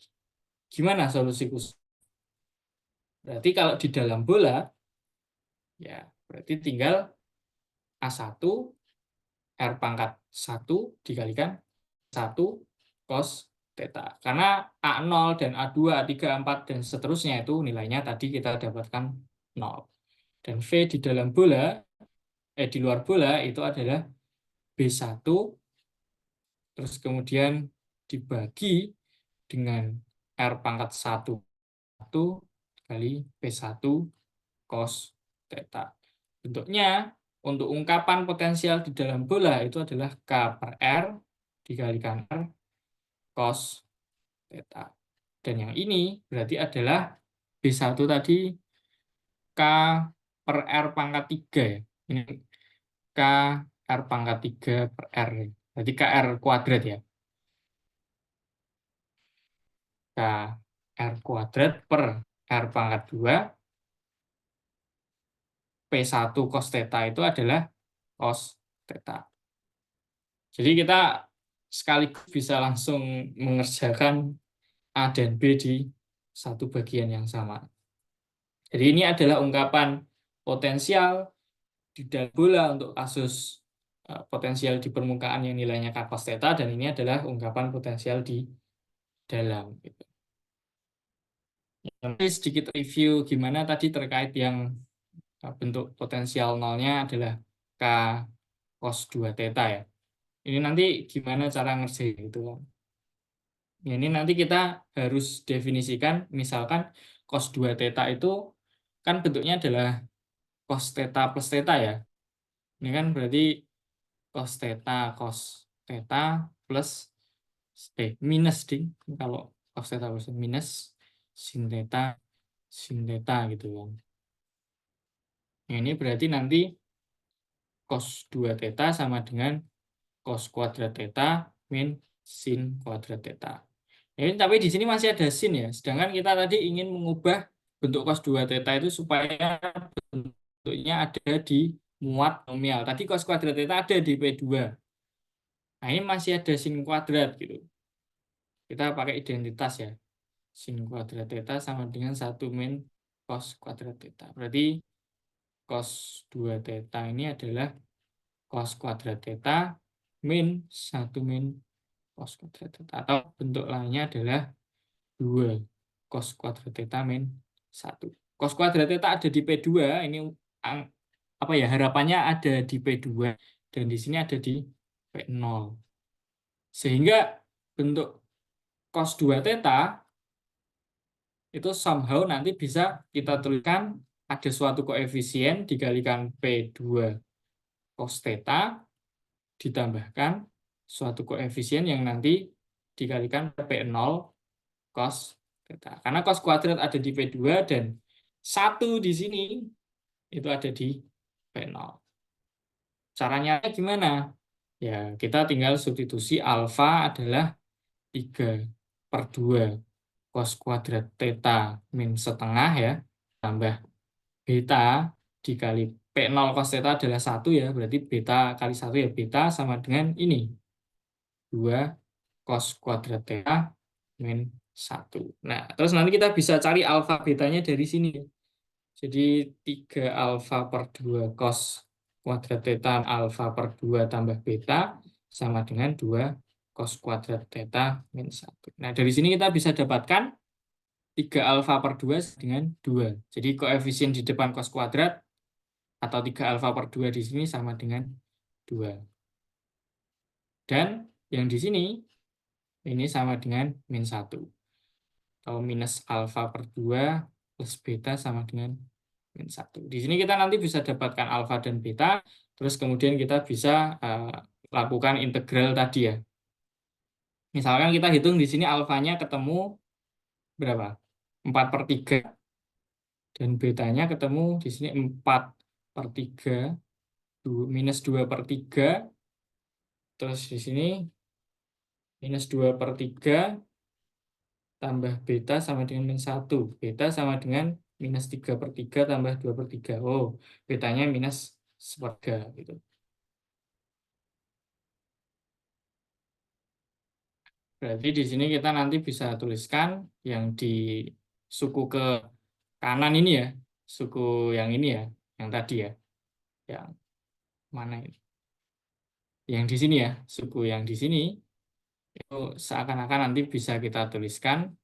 S1: Gimana solusi khusus? Berarti kalau di dalam bola, ya berarti tinggal A1 R pangkat 1 dikalikan 1 cos theta. Karena A0 dan A2, A3, A4, dan seterusnya itu nilainya tadi kita dapatkan 0. Dan V di dalam bola, di luar bola itu adalah B1, terus kemudian dibagi dengan R pangkat 1 kali P1 cos theta. Bentuknya untuk ungkapan potensial di dalam bola itu adalah K per R dikalikan R cos theta. Dan yang ini berarti adalah B1 tadi K per R pangkat 3 ya. Ini K R pangkat 3 per R. Berarti KR kuadrat ya. K R kuadrat per R pangkat 2 P1 cos theta itu adalah cos theta. Jadi kita sekaligus bisa langsung mengerjakan A dan B di satu bagian yang sama. Jadi ini adalah ungkapan potensial di dalam bola untuk kasus potensial di permukaan yang nilainya K cos theta, dan ini adalah ungkapan potensial di dalam. Gitu. Nanti sedikit review gimana tadi terkait yang bentuk potensial nolnya adalah K cos 2 theta ya. Ini nanti gimana cara ngerjain itu kan. Ya, ini nanti kita harus definisikan, misalkan cos 2 theta itu kan bentuknya adalah cos theta plus theta ya. Ini kan berarti cos theta plus minus ding, kalau cos theta plus minus sin theta gitu kan. Nah, ini berarti nanti cos 2 theta sama dengan cos kuadrat theta min sin kuadrat theta. Ini tapi di sini masih ada sin ya. Sedangkan kita tadi ingin mengubah bentuk cos 2 theta itu supaya bentuknya ada di muat nomial. Tadi cos kuadrat theta ada di P2. Nah, ini masih ada sin kuadrat gitu. Kita pakai identitas ya. sin kuadrat theta sama dengan 1 min cos kuadrat theta. Berarti cos 2 theta ini adalah cos kuadrat theta min 1 min cos kuadrat theta. Atau bentuk lainnya adalah 2 cos kuadrat theta min 1. Cos kuadrat theta ada di P2, ini apa ya, harapannya ada di P2 dan di sini ada di P0. Sehingga bentuk cos 2 theta itu somehow nanti bisa kita tuliskan ada suatu koefisien dikalikan P2 cos theta ditambahkan suatu koefisien yang nanti dikalikan P0 cos theta. Karena cos kuadrat ada di P2 dan 1 di sini itu ada di P0. Caranya gimana? Ya, kita tinggal substitusi alfa adalah 3/2 cos kuadrat theta min setengah ya, tambah beta dikali P0 cos theta adalah 1 ya, berarti beta kali 1 ya, beta sama dengan ini, 2 cos kuadrat theta min 1. Nah, terus nanti kita bisa cari alfa betanya dari sini. Jadi 3 alfa per 2 cos kuadrat theta alfa per 2 tambah beta sama dengan 2 cos kuadrat theta min 1. Nah, dari sini kita bisa dapatkan 3 alfa per 2 dengan 2. Jadi koefisien di depan cos kuadrat atau 3 alfa per 2 di sini sama dengan 2. Dan yang di sini ini sama dengan min 1. Atau minus alfa per 2 plus beta sama dengan min 1. Di sini kita nanti bisa dapatkan alfa dan beta, terus kemudian kita bisa lakukan integral tadi ya. Misalkan kita hitung di sini alfanya ketemu berapa? 4/3. Dan betanya ketemu di sini 4/3, minus 2/3, terus di sini minus 2/3 tambah beta sama dengan min 1. Beta sama dengan minus 3/3 tambah 2/3. Oh, betanya minus 1/4 gitu. Berarti di sini kita nanti bisa tuliskan yang di suku ke kanan ini ya, suku yang ini ya, yang tadi ya, yang mana ini? Yang di sini ya, suku yang di sini itu seakan-akan nanti bisa kita tuliskan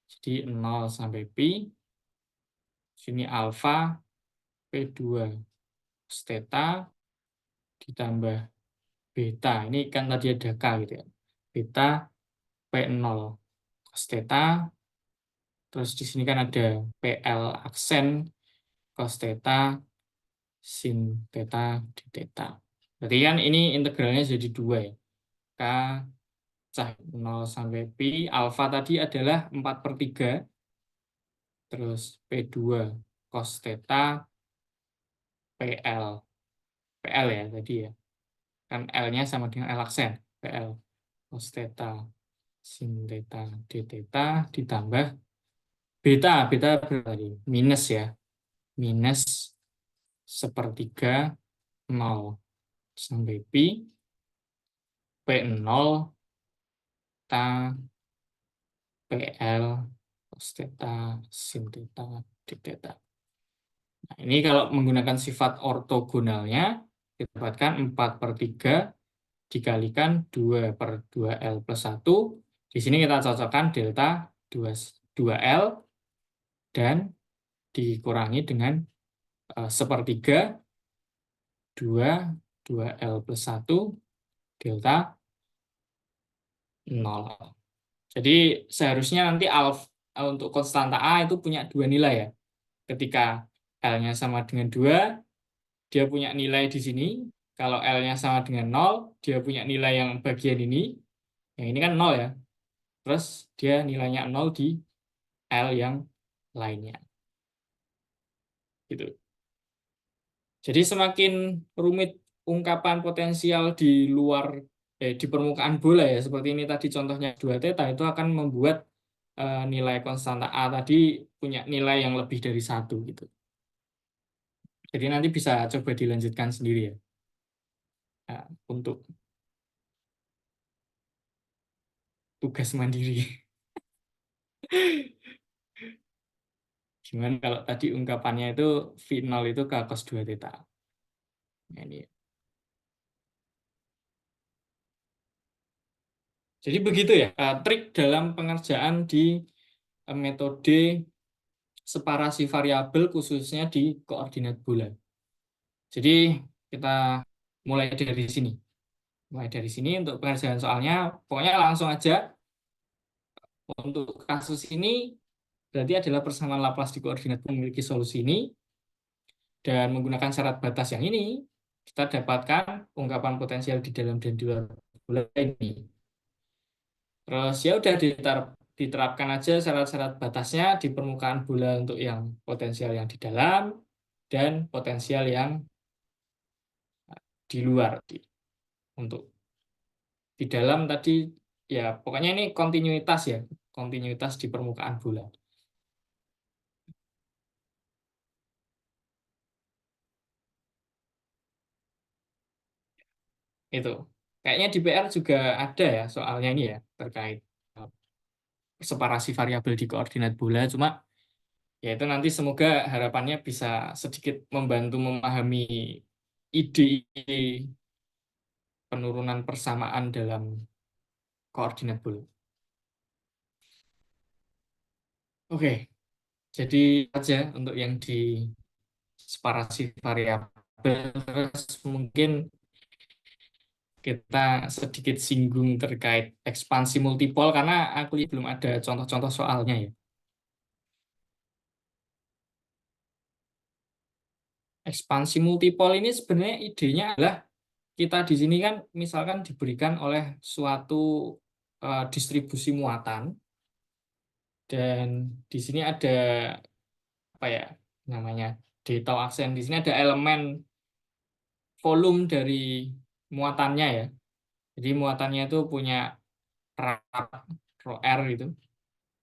S1: jadi 0 sampai pi, sini alfa P2 cos theta ditambah beta. Ini kan tadi ada K gitu ya. Beta P0 cos theta. Terus di sini kan ada PL aksen cos theta sin theta di theta. Berarti kan ini integralnya jadi 2 ya. K cah 0 sampai pi. Alfa tadi adalah 4/3. Terus P2 cos theta PL. PL ya tadi ya. Kan L-nya sama dengan L aksen. PL cos theta sin theta d theta ditambah beta. Beta berapa tadi? Minus ya. Minus 1/3 0 sampai pi P0 ta PL cos theta sin theta d theta. Nah, ini kalau menggunakan sifat ortogonalnya kita dapatkan 4/3 dikalikan 2/2L plus 1. Di sini kita cocokkan delta 2L dan dikurangi dengan 1/3 2L plus 1 delta 0. Jadi seharusnya nanti untuk konstanta A itu punya 2 nilai ya. Ketika L-nya sama dengan 2, dia punya nilai di sini. Kalau L-nya sama dengan 0, dia punya nilai yang bagian ini. Yang ini kan 0 ya. Terus dia nilainya 0 di L yang lainnya. Gitu. Jadi semakin rumit ungkapan potensial di luar di permukaan bola ya, seperti ini tadi contohnya 2 theta, itu akan membuat nilai konstanta A tadi punya nilai yang lebih dari 1 gitu. Jadi nanti bisa coba dilanjutkan sendiri ya. Nah, untuk tugas mandiri. Gimana kalau tadi ungkapannya itu V0 itu K cos 2 theta. Nah, ini. Jadi begitu ya, trik dalam pengerjaan di metode separasi variabel khususnya di koordinat bulan. Jadi kita mulai dari sini. Mulai dari sini untuk pengerjaan soalnya, pokoknya langsung aja. Untuk kasus ini berarti adalah persamaan Laplace di koordinat memiliki solusi ini, dan menggunakan syarat batas yang ini, kita dapatkan ungkapan potensial di dalam dan di luar bulan ini. Terus ya udah diterapkan aja syarat-syarat batasnya di permukaan bulan untuk yang potensial yang di dalam dan potensial yang di luar. Untuk di dalam tadi ya pokoknya ini kontinuitas ya, kontinuitas di permukaan bulan. Itu. Kayaknya di PR juga ada ya soalnya ini ya terkait separasi variabel di koordinat bulan. Cuma ya itu nanti semoga harapannya bisa sedikit membantu memahami ide penurunan persamaan dalam koordinat bulan. Oke, jadi aja untuk yang di separasi variabel. Terus mungkin kita sedikit singgung terkait ekspansi multipol karena aku lihat belum ada contoh-contoh soalnya ya. Ekspansi multipol ini sebenarnya idenya adalah kita di sini kan misalkan diberikan oleh suatu distribusi muatan, dan di sini ada apa ya namanya delta aksen. Di sini ada elemen volume dari muatannya ya. Jadi muatannya itu punya rapat rho R gitu.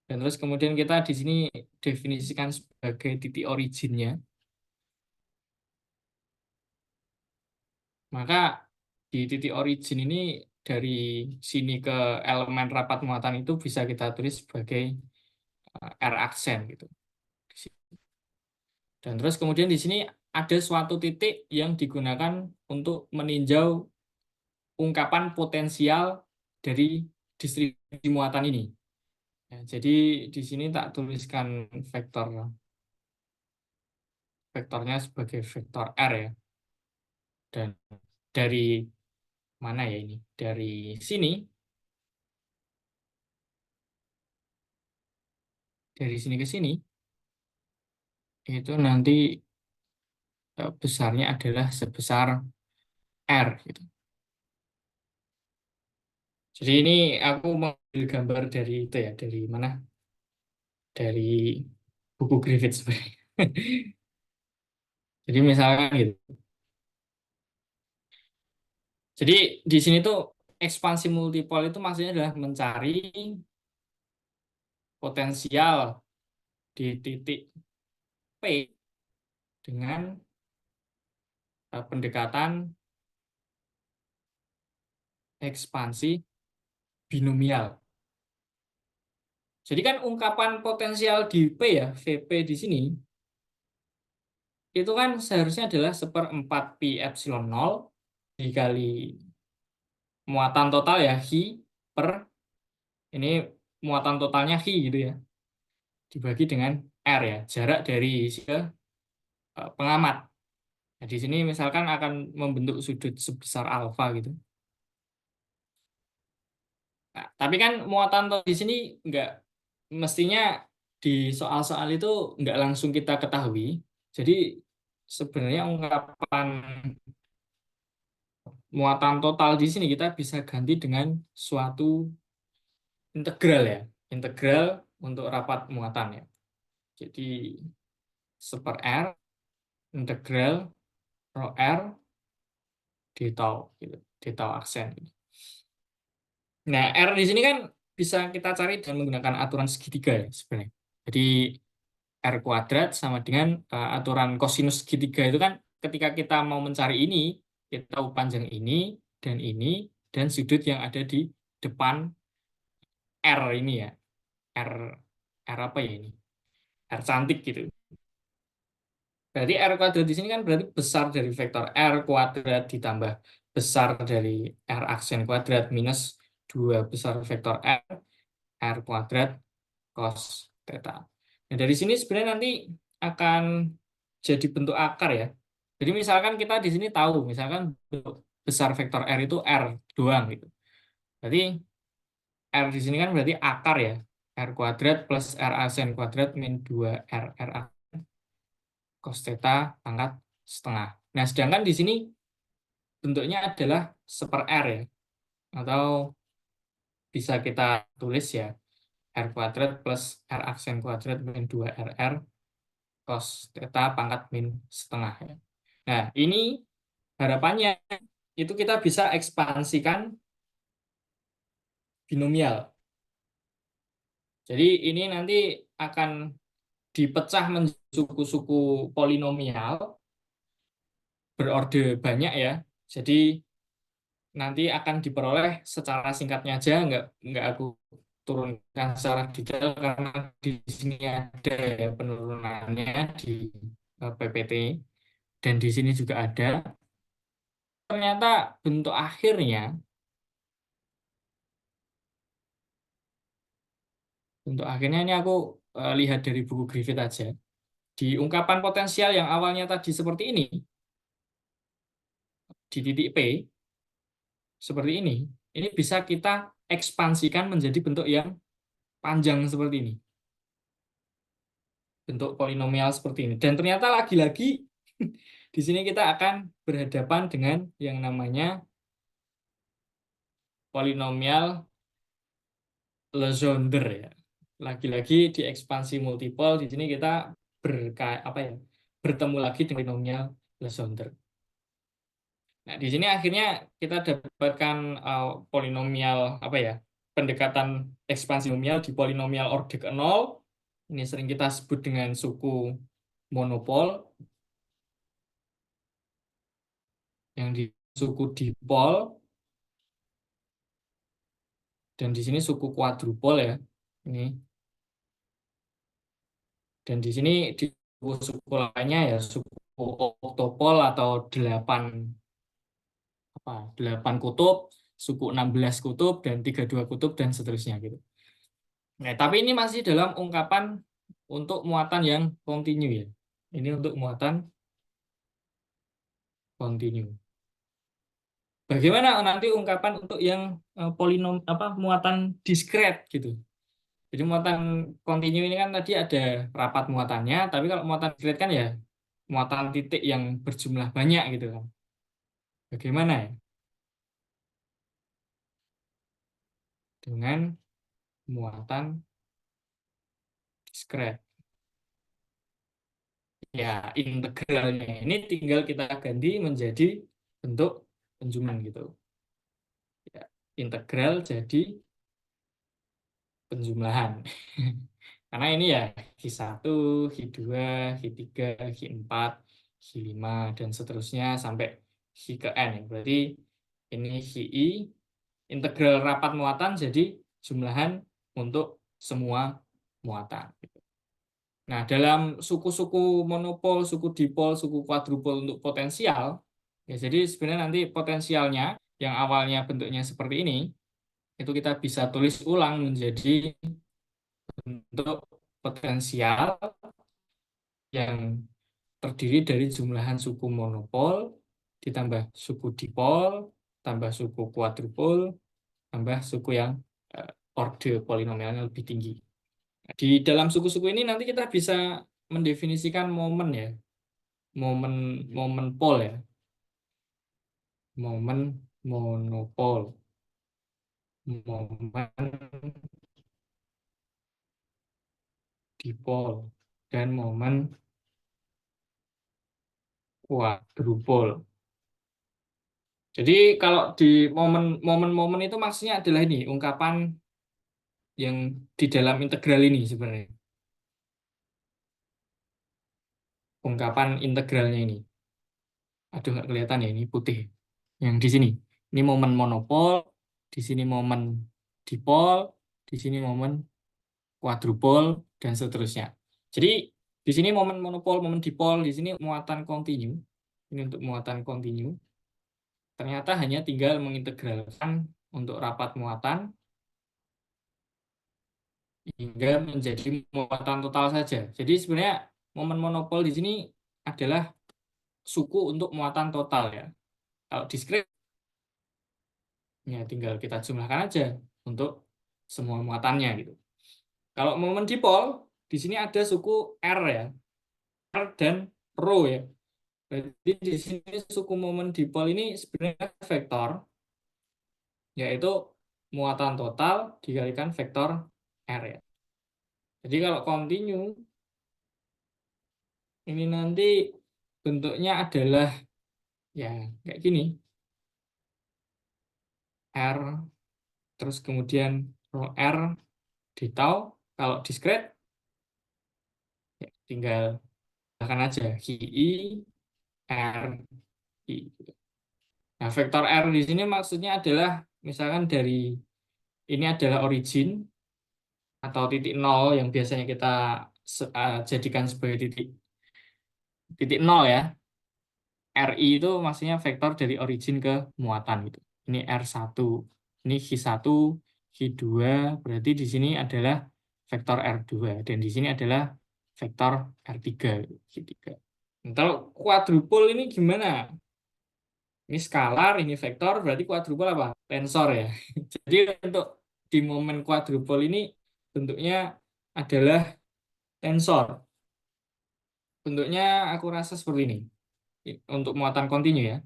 S1: Dan terus kemudian kita di sini definisikan sebagai titik originnya. Maka di titik origin ini dari sini ke elemen rapat muatan itu bisa kita tulis sebagai R aksen gitu. Dan terus kemudian di sini ada suatu titik yang digunakan untuk meninjau ungkapan potensial dari distribusi muatan ini. Ya, jadi di sini tak tuliskan vektornya sebagai vektor R ya. Dan dari mana ya ini? Dari sini ke sini itu nanti besarnya adalah sebesar R gitu. Jadi ini aku mau ambil gambar dari itu ya, dari mana? Dari buku Griffith sebenarnya. Jadi misalkan gitu. Jadi di sini tuh ekspansi multipol itu maksudnya adalah mencari potensial di titik P dengan pendekatan ekspansi binomial. Jadi kan ungkapan potensial di P ya, VP di sini, itu kan seharusnya adalah 1/4 pi epsilon 0 dikali muatan total ya, Hi, per ini muatan totalnya Hi gitu ya, dibagi dengan R ya, jarak dari si ke pengamat. Nah, di sini misalkan akan membentuk sudut sebesar alfa gitu. Nah, tapi kan muatan di sini nggak mestinya di soal-soal itu nggak langsung kita ketahui. Jadi sebenarnya ungkapan muatan total di sini kita bisa ganti dengan suatu integral ya, integral untuk rapat muatan ya. Jadi 1/R integral rho R d tau gitu, d tau aksen. Nah, R di sini kan bisa kita cari dengan menggunakan aturan segitiga ya sebenarnya. Jadi R kuadrat sama dengan aturan kosinus segitiga itu kan ketika kita mau mencari ini, kita tahu panjang ini, dan sudut yang ada di depan R ini ya. R R apa ya ini? R cantik gitu. Berarti R kuadrat di sini kan berarti besar dari vektor R kuadrat ditambah besar dari R aksen kuadrat minus 2 besar vektor R kuadrat cos theta. Nah, dari sini sebenarnya nanti akan jadi bentuk akar ya. Jadi misalkan kita di sini tahu, misalkan bentuk besar vektor R itu R doang gitu. Berarti R di sini kan berarti akar ya. R kuadrat plus R aksen kuadrat min 2 R cos theta pangkat setengah. Nah, sedangkan di sini bentuknya adalah seper R ya. Atau bisa kita tulis ya, R kuadrat plus R aksen kuadrat min 2 RR cos theta pangkat min setengah ya. Nah, ini harapannya itu kita bisa ekspansikan binomial. Jadi ini nanti akan dipecah menjadi suku-suku polinomial berorde banyak ya. Jadi nanti akan diperoleh secara singkatnya aja, nggak aku turunkan secara detail karena di sini ada ya penurunannya di PPT dan di sini juga ada. Ternyata bentuk akhirnya ini aku lihat dari buku Griffith aja. Di ungkapan potensial yang awalnya tadi seperti ini, di titik P, seperti ini bisa kita ekspansikan menjadi bentuk yang panjang seperti ini. Bentuk polinomial seperti ini. Dan ternyata lagi-lagi di sini kita akan berhadapan dengan yang namanya polinomial Legendre ya. Lagi-lagi di ekspansi multiple di sini kita bertemu lagi dengan polinomial Legendre. Nah, di sini akhirnya kita dapatkan polinomial pendekatan ekspansi polinomial di polinomial order ke 0. Ini sering kita sebut dengan suku monopol. Yang di suku dipol dan di sini suku kuadrupol ya. Ini. Dan di sini di suku lainnya ya suku oktopol atau 8 kutub, suku 16 kutub dan 32 kutub dan seterusnya gitu. Nah, tapi ini masih dalam ungkapan untuk muatan yang kontinu ya. Ini untuk muatan kontinu. Bagaimana nanti ungkapan untuk yang muatan diskret gitu. Jadi muatan kontinu ini kan tadi ada rapat muatannya, tapi kalau muatan diskret kan ya muatan titik yang berjumlah banyak gitu kan. Bagaimana ya dengan muatan diskret? Ya, integralnya ini tinggal kita ganti menjadi bentuk penjuman gitu. Ya, integral jadi penjumlahan. Karena ini ya Q1, Q2, Q3, Q4, Q5, dan seterusnya sampai Q ke N. Berarti ini Qi, integral rapat muatan jadi jumlahan untuk semua muatan. Nah, dalam suku-suku monopol, suku dipol, suku kuadrupol untuk potensial, ya jadi sebenarnya nanti potensialnya yang awalnya bentuknya seperti ini, itu kita bisa tulis ulang menjadi bentuk potensial yang terdiri dari jumlahan suku monopol, ditambah suku dipol, tambah suku kuadrupol, tambah suku yang orde polinomialnya lebih tinggi. Di dalam suku-suku ini nanti kita bisa mendefinisikan momen ya, momen momen pol ya, momen monopol, momen dipol, dan momen kuadrupol. Jadi kalau di momen-momen itu maksudnya adalah ini ungkapan yang di dalam integral ini sebenarnya. Ungkapan integralnya ini. Aduh nggak kelihatan ya ini putih. Yang di sini. Ini momen monopol, di sini momen dipol, di sini momen kuadrupol, dan seterusnya. Jadi di sini momen monopol, momen dipol, di sini muatan kontinu. Ini untuk muatan kontinu. Ternyata hanya tinggal mengintegralkan untuk rapat muatan hingga menjadi muatan total saja. Jadi sebenarnya momen monopol di sini adalah suku untuk muatan total ya. Kalau diskrit ya tinggal kita jumlahkan aja untuk semua muatannya gitu. Kalau momen dipol di sini ada suku R ya, R dan rho ya. Jadi di sini suku momen dipol ini sebenarnya vektor, yaitu muatan total dikalikan vektor R ya. Jadi kalau kontinu ini nanti bentuknya adalah ya kayak gini. R terus kemudian rho R di tau. Kalau diskret ya tinggal akan aja I R I. Nah, vektor R di sini maksudnya adalah misalkan dari ini adalah origin atau titik nol yang biasanya kita jadikan sebagai titik nol ya. RI itu maksudnya vektor dari origin ke muatan gitu. Ini R1, ini Hi1, Hi2, berarti di sini adalah vektor R2 dan di sini adalah vektor R3, Hi3. Nah, kalau kuadrupol ini gimana? Ini skalar, ini vektor, berarti kuadrupol apa? Tensor ya. Jadi untuk di momen kuadrupol ini bentuknya adalah tensor. Bentuknya aku rasa seperti ini. Untuk muatan kontinu ya.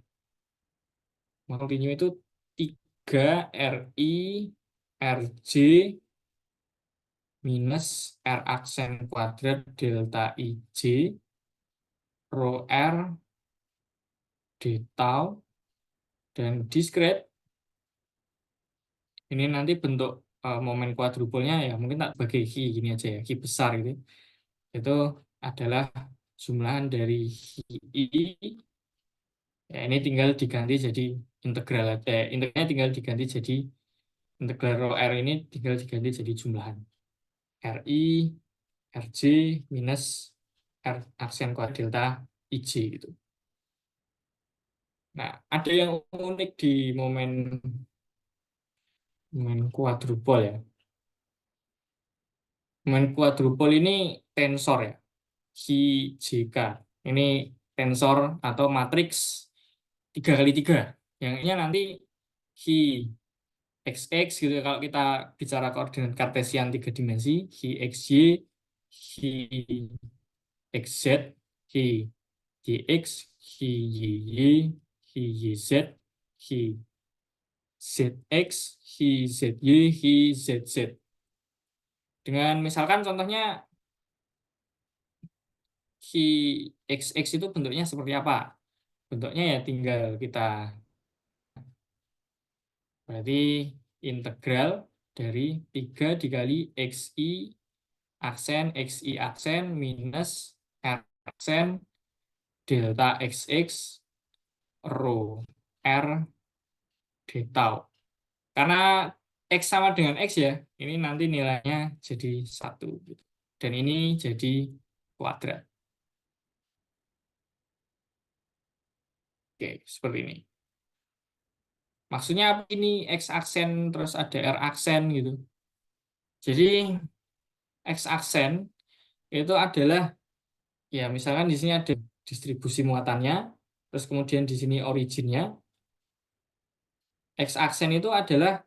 S1: Muatan kontinu itu 3RI RJ minus R aksen kuadrat delta IJ rho R d tau dan diskret. Ini nanti bentuk momen kuadrupolnya ya mungkin tak bagi Hi gini aja ya, Hi besar gitu. Itu adalah jumlahan dari Hi. Ya, ini tinggal diganti jadi integral aja. Integralnya tinggal diganti jadi integral rho R ini tinggal diganti jadi jumlahan. RI, RJ minus R aksen kuadrat delta IJ gitu. Nah, ada yang unik di momen kuadrupol ya. Momen kuadrupol ini tensor ya. Hi JK. Ini tensor atau matriks 3x3. Yang ini nanti Hi XX gitu ya. Kalau kita bicara koordinat kartesian 3 dimensi, Hi XY, Hi XZ, Hi YX, Hi YY, Hi YZ, Hi ZX, Hi ZY, Hi ZZ. Dengan misalkan contohnya Hi XX itu bentuknya seperti apa? Bentuknya ya tinggal kita berarti integral dari 3 dikali XI aksen minus R aksen delta XX rho R d tau. Karena X sama dengan X ya, ini nanti nilainya jadi 1. Dan ini jadi kuadrat. Oke, seperti ini. Maksudnya apa ini X aksen terus ada R aksen gitu. Jadi X aksen itu adalah ya misalkan di sini ada distribusi muatannya, terus kemudian di sini originnya. X aksen itu adalah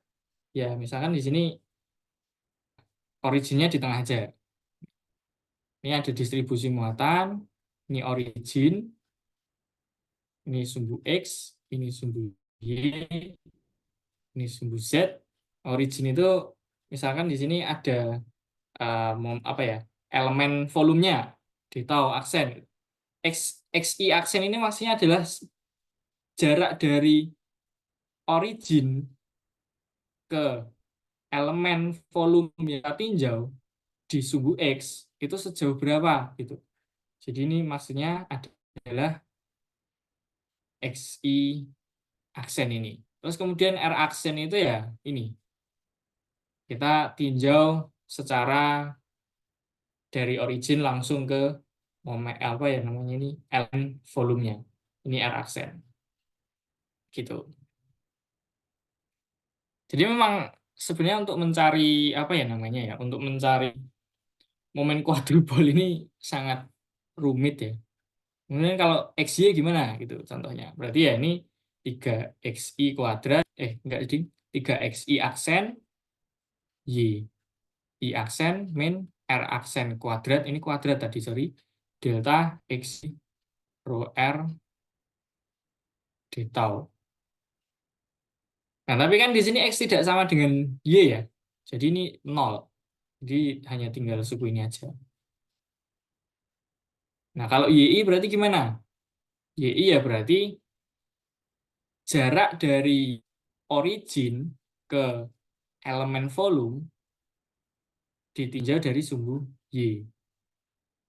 S1: ya misalkan di sini originnya di tengah aja. Ini ada distribusi muatan, ini origin, ini sumbu X, ini sumbu Y, ini sumbu Z. Origin itu misalkan di sini ada apa ya elemen volumenya di tau aksen. XI aksen ini maksudnya adalah jarak dari origin ke elemen volume yang kita tinjau di sumbu X itu sejauh berapa gitu. Jadi ini maksudnya adalah XI aksen ini. Terus kemudian R aksen itu ya ini. Kita tinjau secara dari origin langsung ke momen apa ya namanya ini elemen volumenya. Ini R aksen gitu. Jadi memang sebenarnya untuk mencari apa ya namanya ya, untuk mencari momen kuadrupol ini sangat rumit ya. Kemudian kalau XY gimana gitu contohnya. Berarti ya ini 3XI kuadrat, enggak jadi 3XI aksen, Y. I aksen min R aksen kuadrat, ini kuadrat tadi, sorry. Delta X rho R d tau. Nah, tapi kan di sini X tidak sama dengan Y ya. Jadi ini 0. Jadi hanya tinggal suku ini aja. Nah, kalau YI berarti gimana? YI ya berarti jarak dari origin ke elemen volume ditinjau dari sumbu Y.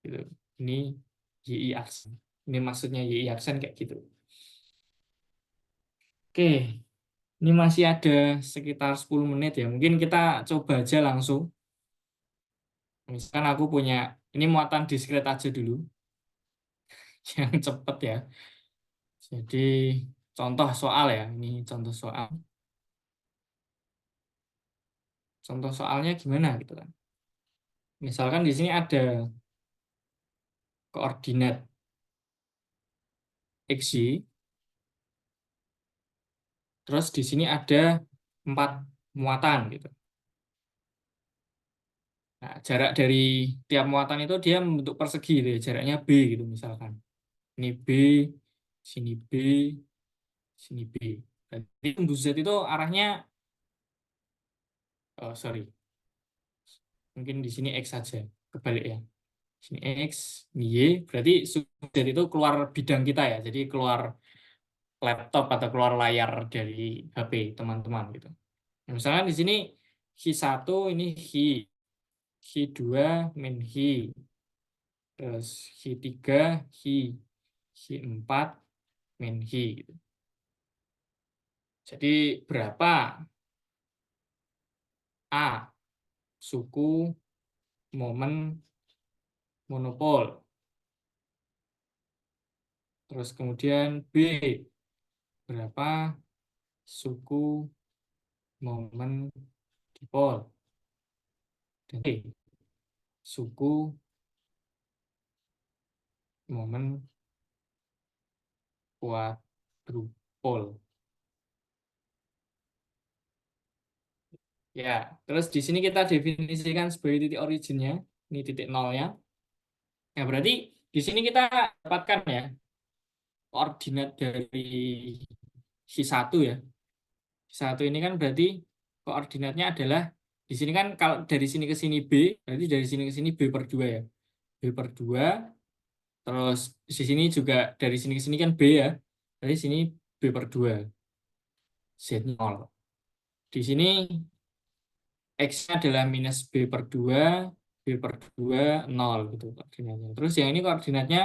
S1: Gitu. Ini YI aksen. Ini maksudnya YI aksen kayak gitu. Oke, ini masih ada sekitar 10 menit ya. Mungkin kita coba aja langsung. Misalkan aku punya, ini muatan diskret aja dulu. Yang cepet ya. Jadi contoh soal ya. Ini contoh soal. Contoh soalnya gimana gitu kan. Misalkan di sini ada koordinat XY. Terus di sini ada 4 muatan gitu. Nah, jarak dari tiap muatan itu dia membentuk persegi gitu ya. Jaraknya B gitu misalkan. Ini B, sini B, sini B. Jadi tembus Z itu arahnya, oh sorry, mungkin di sini X saja, kebalik ya. Sini X, ini Y, berarti Z itu keluar bidang kita ya. Jadi keluar laptop atau keluar layar dari HP teman-teman gitu. Nah, misalnya di sini Hi1 ini Hi2 min Hi, terus Hi3 Hi, Hi4 min Hi gitu. Jadi berapa A suku momen monopol. Terus kemudian B berapa suku momen dipol. Dan C suku momen kuadrupol. Ya, terus di sini kita definisikan sebagai titik originnya, ini titik nolnya. Ya, berarti di sini kita dapatkan ya koordinat dari Hi1 ya. Hi1 ini kan berarti koordinatnya adalah di sini kan kalau dari sini ke sini B, berarti dari sini ke sini B per 2 ya. B per 2, terus di sini juga dari sini ke sini kan B ya. Dari sini B per 2. Z0. Di sini X-nya adalah minus B per 2, B per 2, 0 gitu koordinatnya. Terus yang ini koordinatnya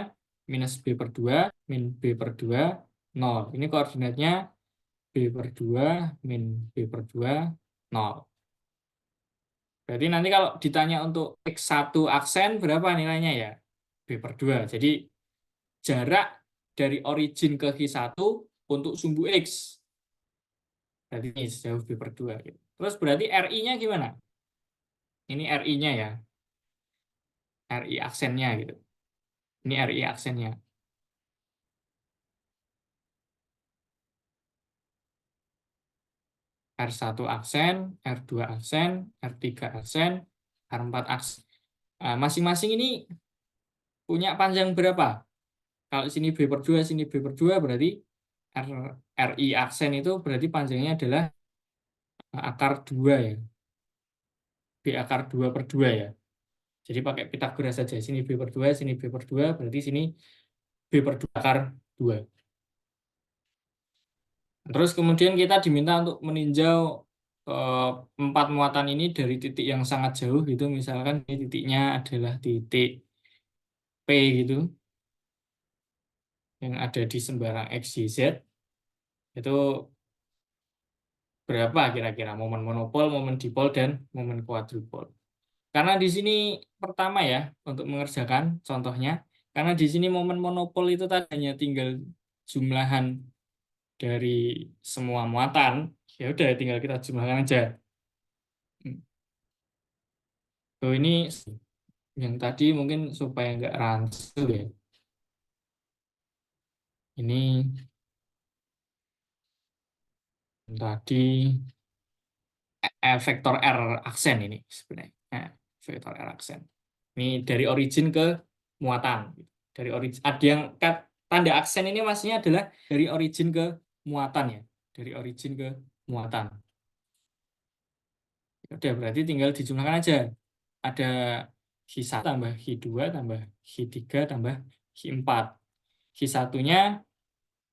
S1: minus B per 2, min B per 2, 0. Ini koordinatnya B per 2, min B per 2, 0. Berarti nanti kalau ditanya untuk X1 aksen berapa nilainya ya? B per 2. Jadi jarak dari origin ke Q1 untuk sumbu X. Berarti ini sejauh B per 2. Gitu. Terus berarti RI-nya gimana? Ini RI-nya ya. RI aksennya gitu. Ini RI aksennya. R1 aksen, R2 aksen, R3 aksen, R4 aksen. Nah, masing-masing ini punya panjang berapa? Kalau sini B per 2, sini B per 2, berarti RI aksen itu berarti panjangnya adalah akar 2 ya. B akar 2 per 2 ya. Jadi pakai Pitagoras saja. Sini B per 2, sini B per 2, berarti sini B per 2 akar 2. Terus kemudian kita diminta untuk meninjau eh, 4 muatan ini dari titik yang sangat jauh gitu. Misalkan ini titiknya adalah titik P gitu. Yang ada di sembarang X, Y, Z. Itu berapa kira-kira momen monopol, momen dipol, dan momen kuadrupol. Karena di sini pertama ya, untuk mengerjakan contohnya, karena di sini momen monopol itu tadi hanya tinggal jumlahan dari semua muatan, ya udah tinggal kita jumlahkan aja. Oh, ini yang tadi mungkin supaya nggak rancu ya. Ini yang tadi vektor R aksen ini sebenarnya. Nah, vektor R aksen. Ini dari origin ke muatan. Dari origin ada yang tanda aksen ini maksudnya adalah dari origin ke muatan ya. Dari origin ke muatan. Udah berarti tinggal dijumlahkan aja. Ada Hi1 tambah Hi2 tambah Hi3 tambah Hi4. Hi1-nya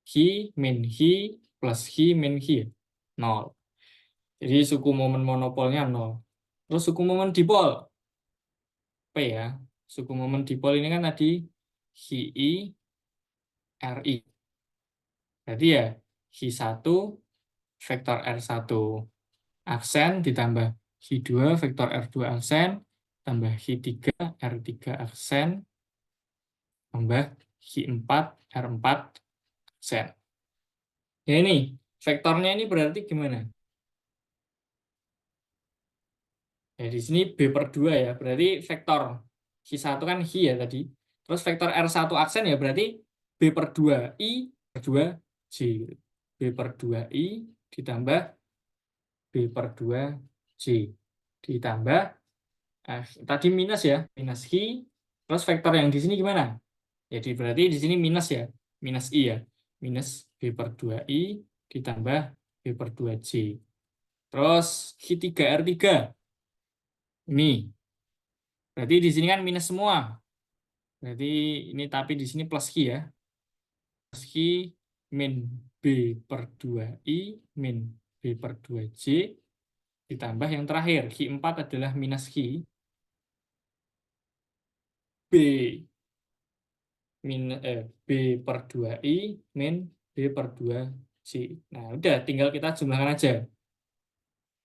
S1: Hi min Hi plus Hi min Hi 0. Jadi suku momen monopolnya 0. Terus suku momen dipol P ya. Suku momen dipol ini kan tadi Hi Ri. Berarti ya Hi1 vektor R1 aksen ditambah Hi2 vektor R2 aksen tambah Hi3 R3 aksen tambah Hi4 R4 aksen. Ya ini vektornya ini berarti gimana? Ya di sini B per 2 ya. Berarti vektor Hi1 kan Hi ya tadi. Terus vektor R1 aksen ya berarti B per 2 I per 2 J. B per 2 I ditambah B per 2 J. Ditambah tadi minus ya. Minus Hi. Terus vektor yang di sini gimana? Jadi berarti di sini minus ya. Minus I ya. Minus B per 2 I ditambah B per 2 J. Terus Hi3R3. Ini. Berarti di sini kan minus semua. Berarti ini tapi di sini plus Ki ya. Plus Ki min B per 2I min B per 2J ditambah yang terakhir. Ki4 adalah minus Ki. B B per 2I min B per 2J. Nah udah tinggal kita jumlahkan aja.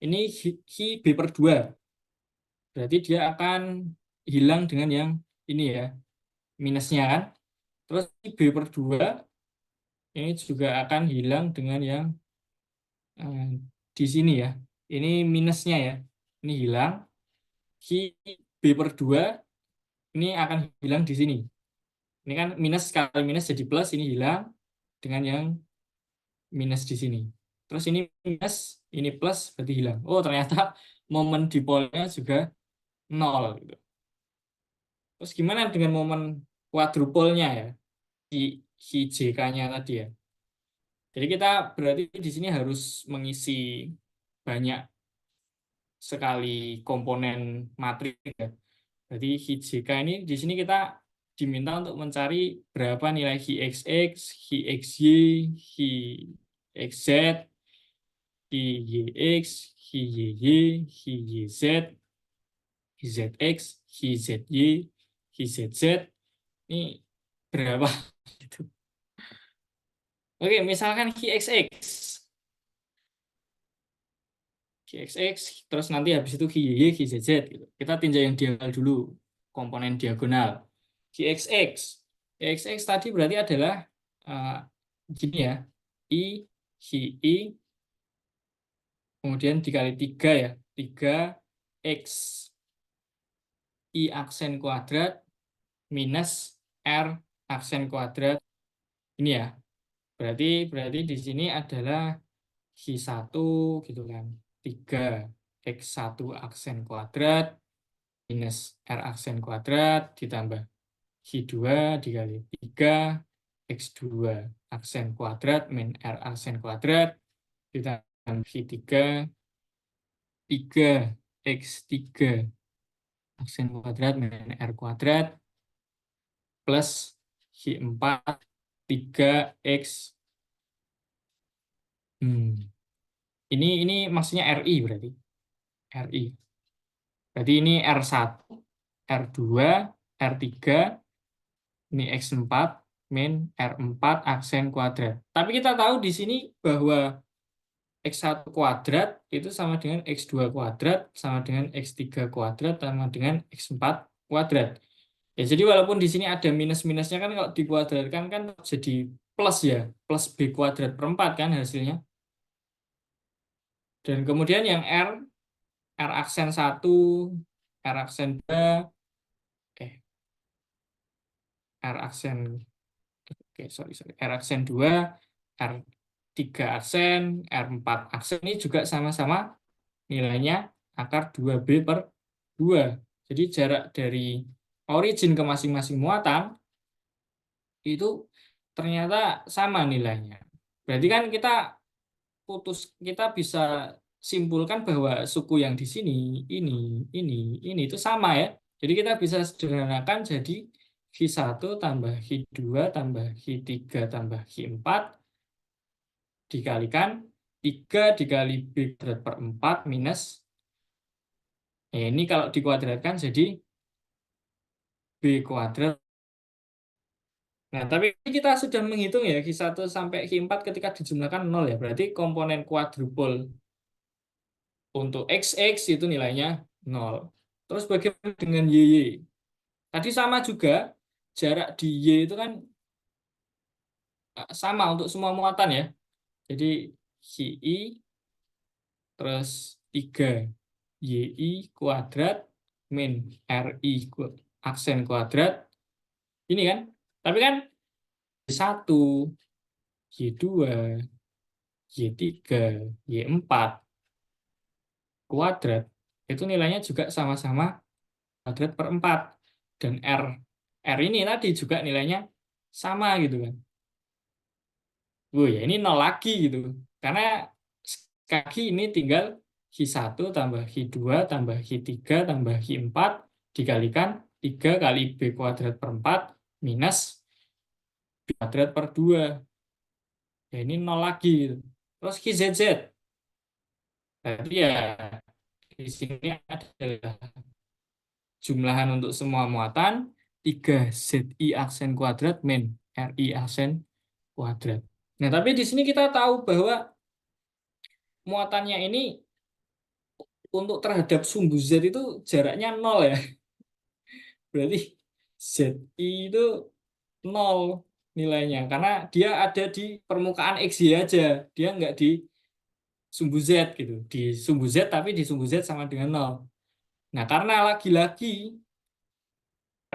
S1: Ini Ki B per 2. Berarti dia akan hilang dengan yang ini ya. Minusnya kan. Terus B per 2 ini juga akan hilang dengan yang di sini ya. Ini minusnya ya. Ini hilang. Ki B per 2 ini akan hilang di sini. Ini kan minus kali minus jadi plus, ini hilang dengan yang minus di sini. Terus ini minus, ini plus, berarti hilang. Oh, ternyata momen dipolnya juga 0. Gitu. Terus gimana dengan momen kuadrupolnya ya? Ki JK-nya tadi ya. Jadi kita berarti di sini harus mengisi banyak sekali komponen matris ya. Jadi HJK ini di sini kita diminta untuk mencari berapa nilai HXX, HXY, HXZ, HYX, HYY, HYZ, HZX, HZY, HZZ. Ini berapa? Gitu. Oke, misalkan HXX. GXX, terus nanti habis itu GYY, GZZ gitu. Kita tinjau yang diagonal dulu, komponen diagonal. GXX, GXX tadi berarti adalah gini ya, I, I, kemudian dikali 3 ya, 3X, I aksen kuadrat, minus R aksen kuadrat. Ini ya, berarti di sini adalah Hi1 gitu kan, 3X1 aksen kuadrat, minus R aksen kuadrat ditambah Hi2 dikali 3 X2 aksen kuadrat min R aksen kuadrat ditambah Hi3 3X3 aksen kuadrat min R kuadrat plus Hi4 3X ini maksudnya RI berarti RI. Berarti ini R1, R2, R3 ini X4 min R4 aksen kuadrat. Tapi kita tahu di sini bahwa X1 kuadrat itu sama dengan X2 kuadrat, sama dengan X3 kuadrat, sama dengan X4 kuadrat. Ya, jadi walaupun di sini ada minus-minusnya kan kalau dikuadratkan kan jadi plus ya, plus B kuadrat per 4 kan hasilnya. Dan kemudian yang R aksen 1, R aksen 2, R aksen, sorry, R aksen 2, R3 aksen, R4 aksen ini juga sama-sama nilainya akar 2B per 2. Jadi jarak dari origin ke masing-masing muatan itu ternyata sama nilainya. Berarti kan kita bisa simpulkan bahwa suku yang di sini, ini, ini itu sama ya. Jadi kita bisa sederhanakan jadi Q1 tambah Q2 tambah Q3 tambah Q4 dikalikan 3 dikali B kuadrat per 4 minus, ini kalau dikuadratkan jadi B kuadrat. Nah, tapi kita sudah menghitung ya Q1 sampai Q4 ketika dijumlahkan 0 ya. Berarti komponen kuadrupol untuk XX itu nilainya 0. Terus bagaimana dengan YY? Tadi sama juga, jarak di Y itu kan sama untuk semua muatan ya. Jadi YI terus 3 YI kuadrat min RI aksen kuadrat. Ini kan. Tapi kan Y1, Y2, Y3, Y4 kuadrat itu nilainya juga sama-sama kuadrat per 4. Dan R ini tadi juga nilainya sama gitu kan. Ya ini nol lagi gitu. Karena kaki ini tinggal Q1 tambah Q2 tambah Q3 tambah Q4 dikalikan 3 kali B kuadrat per 4 minus B kuadrat per 2. Ya ini nol lagi gitu. Terus QZZ. Berarti ya di sini adalah jumlahan untuk semua muatan 3 ZI aksen kuadrat min RI aksen kuadrat. Nah, tapi di sini kita tahu bahwa muatannya ini untuk terhadap sumbu Z itu jaraknya 0 ya. Berarti ZI itu 0 nilainya. Karena dia ada di permukaan XY aja. Dia nggak di sumbu Z gitu. Di sumbu Z tapi di sumbu Z sama dengan 0. Nah, karena lagi-lagi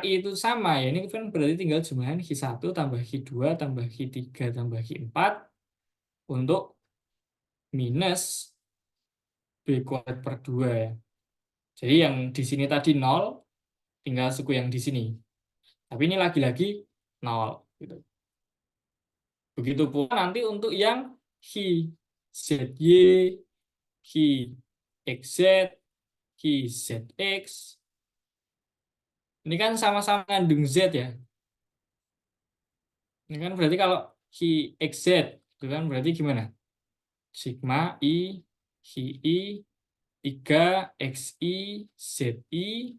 S1: itu sama ya. Ini kan berarti tinggal jumlahan Q1 tambah Q2 tambah Q3 tambah Q4 untuk minus B kuadrat per 2 ya. Jadi yang di sini tadi 0, tinggal suku yang di sini. Tapi ini lagi-lagi 0. Gitu. Begitu pula nanti untuk yang Ki ZY, Ki XZ, Ki ZX. Ini kan sama-sama mengandung Z ya. Ini kan berarti kalau Ki XZ, itu kan berarti gimana? Sigma I, Ki I, 3 XI, ZI.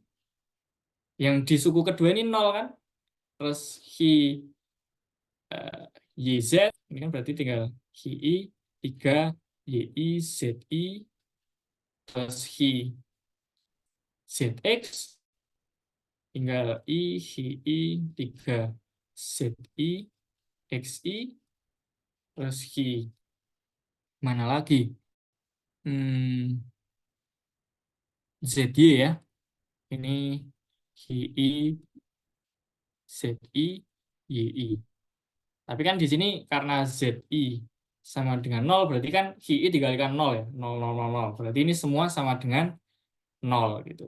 S1: Yang di suku kedua ini 0 kan? Terus Ki YZ, ini kan berarti tinggal HI, 3, YI, ZI, terus HI, ZX, tinggal I, HI, 3, ZI, XI, terus HI, mana lagi? ZY ya, ini HI, ZI, YI. Tapi kan di sini karena ZI sama dengan 0, berarti kan HI dikalikan 0 ya, 0, 0, 0, 0. Berarti ini semua sama dengan 0 gitu.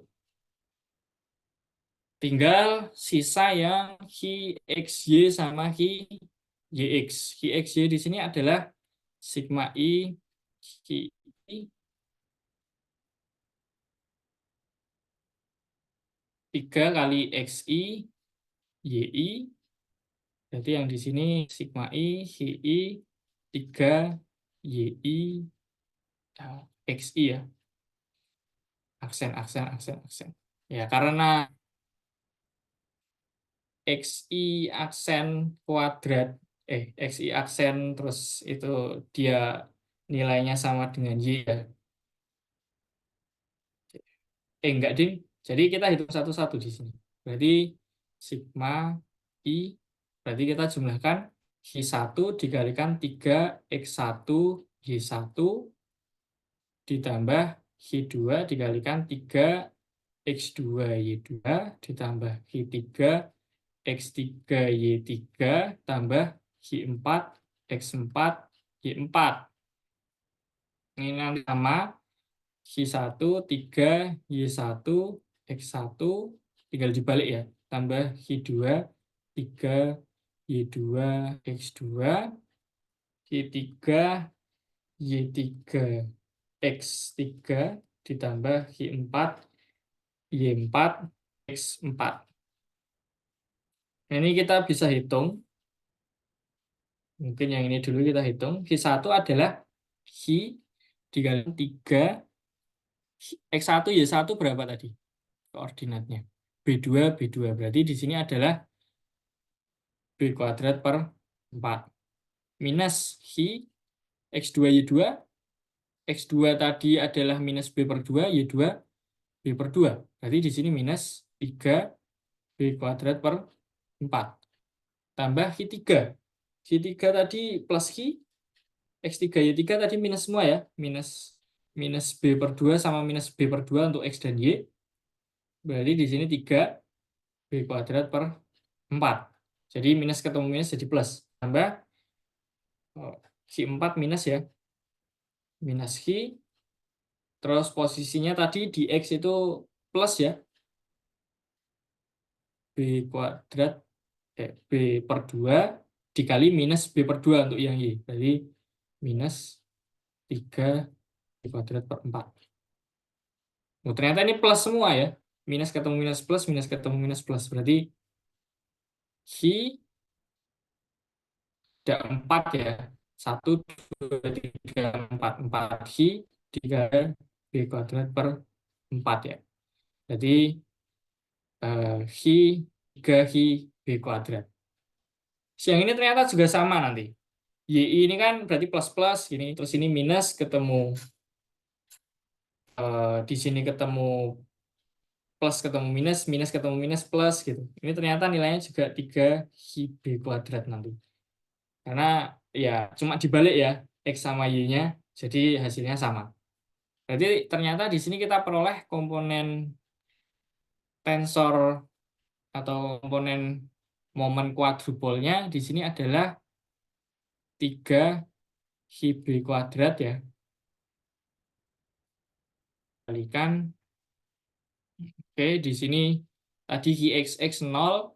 S1: Tinggal sisa yang Hi XY sama Hi YX. Hi XY di sini adalah sigma I Hi I 3 kali XI YI. Jadi yang di sini sigma I Hi I 3 YI XI ya. Aksen, aksen, aksen, aksen. Ya, karena XI aksen kuadrat, XI aksen terus itu dia nilainya sama dengan Y ya. Enggak, Ding. Jadi kita hitung satu-satu di sini. Berarti sigma I, berarti kita jumlahkan Y1 dikalikan 3X1 Y1 ditambah Y2 dikalikan 3X2 Y2 ditambah Y3 X3 Y3 tambah Y4 X4 Y4. Ini nanti sama Y1 3 Y1 X1 tinggal dibalik ya. Tambah Y2 3 Y2 X2 Y3 Y3 X3 ditambah Y4 Y4 X4. Nah, ini kita bisa hitung. Mungkin yang ini dulu kita hitung. Y1 adalah Y dikali 3 X1 Y1 berapa tadi koordinatnya? B2 B2. Berarti di sini adalah B kuadrat per 4. Minus Y X2 Y2. X2 tadi adalah minus B per 2, Y2 B per 2. Berarti di sini minus 3 B kuadrat per 4. Tambah Y3. Y3 tadi plus Y. X3 Y3 tadi minus semua ya. Minus B per 2 sama minus B per 2 untuk X dan Y. Berarti di sini 3 B kuadrat per 4. Jadi minus ketemu minus jadi plus. Tambah Y4 minus ya. Minus Y. Terus posisinya tadi di X itu plus ya. B kuadrat B per 2 dikali minus B per 2 untuk yang Y. Jadi minus 3 B kuadrat per 4. Oh, ternyata ini plus semua ya. Minus ketemu minus plus, minus ketemu minus plus. Berarti Y ada 4 ya. 1, 2, 3, 4. 4 Y dikali B kuadrat per 4 ya. Jadi Y 3 Y B kuadrat. Yang ini ternyata juga sama nanti. YI ini kan berarti plus-plus gini. Terus ini minus ketemu. Di sini ketemu plus ketemu minus, minus ketemu minus plus gitu. Ini ternyata nilainya juga 3 B kuadrat nanti. Karena ya cuma dibalik ya X sama Y-nya, jadi hasilnya sama. Berarti ternyata di sini kita peroleh komponen tensor atau komponen momen kuadrupolnya di sini adalah 3 B kuadrat ya. Kalikan. Oke, di sini tadi IXX 0,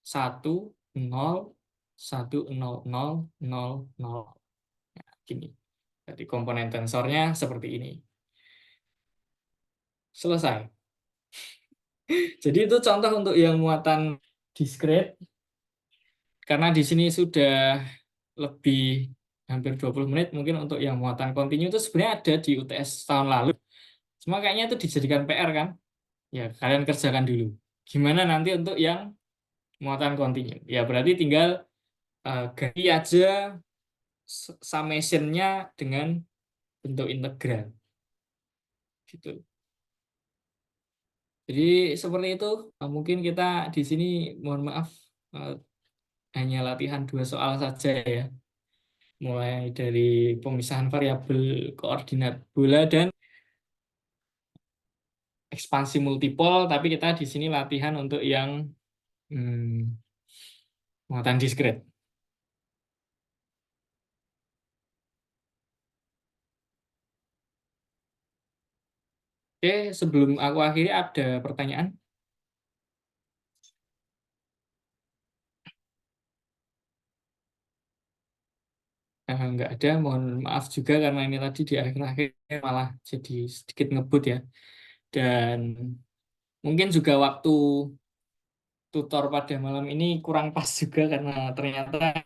S1: 1, 0, 1, 0, 0, 0, 0. Nah, gini. Jadi komponen tensornya seperti ini. Selesai. Jadi itu contoh untuk yang muatan diskret. Karena di sini sudah lebih hampir 20 menit, mungkin untuk yang muatan kontinu itu sebenarnya ada di UTS tahun lalu. Cuma kayaknya itu dijadikan PR kan? Ya, kalian kerjakan dulu. Gimana nanti untuk yang muatan kontinu? Ya, berarti tinggal ganti aja summation-nya dengan bentuk integral. Gitu. Jadi seperti itu. Mungkin kita di sini mohon maaf hanya latihan 2 soal saja ya. Mulai dari pemisahan variabel koordinat bola dan ekspansi multipol, tapi kita di sini latihan untuk yang muatan diskret. Oke, sebelum aku akhiri ada pertanyaan? Nggak ada, mohon maaf juga karena ini tadi di akhir-akhir malah jadi sedikit ngebut ya. Dan mungkin juga waktu tutor pada malam ini kurang pas juga karena ternyata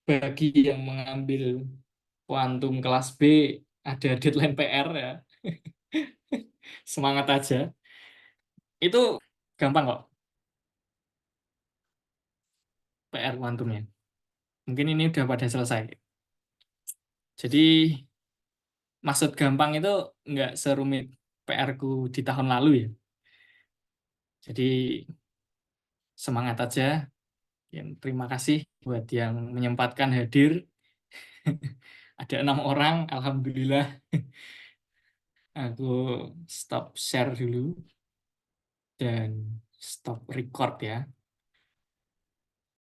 S1: bagi yang mengambil kuantum kelas B ada deadline PR ya. Semangat aja. Itu gampang kok PR kuantumnya. Mungkin ini udah pada selesai. Jadi maksud gampang itu nggak serumit PR-ku di tahun lalu ya. Jadi semangat aja. Ya, terima kasih buat yang menyempatkan hadir. Ada 6 orang, alhamdulillah. Aku stop share dulu dan stop record ya.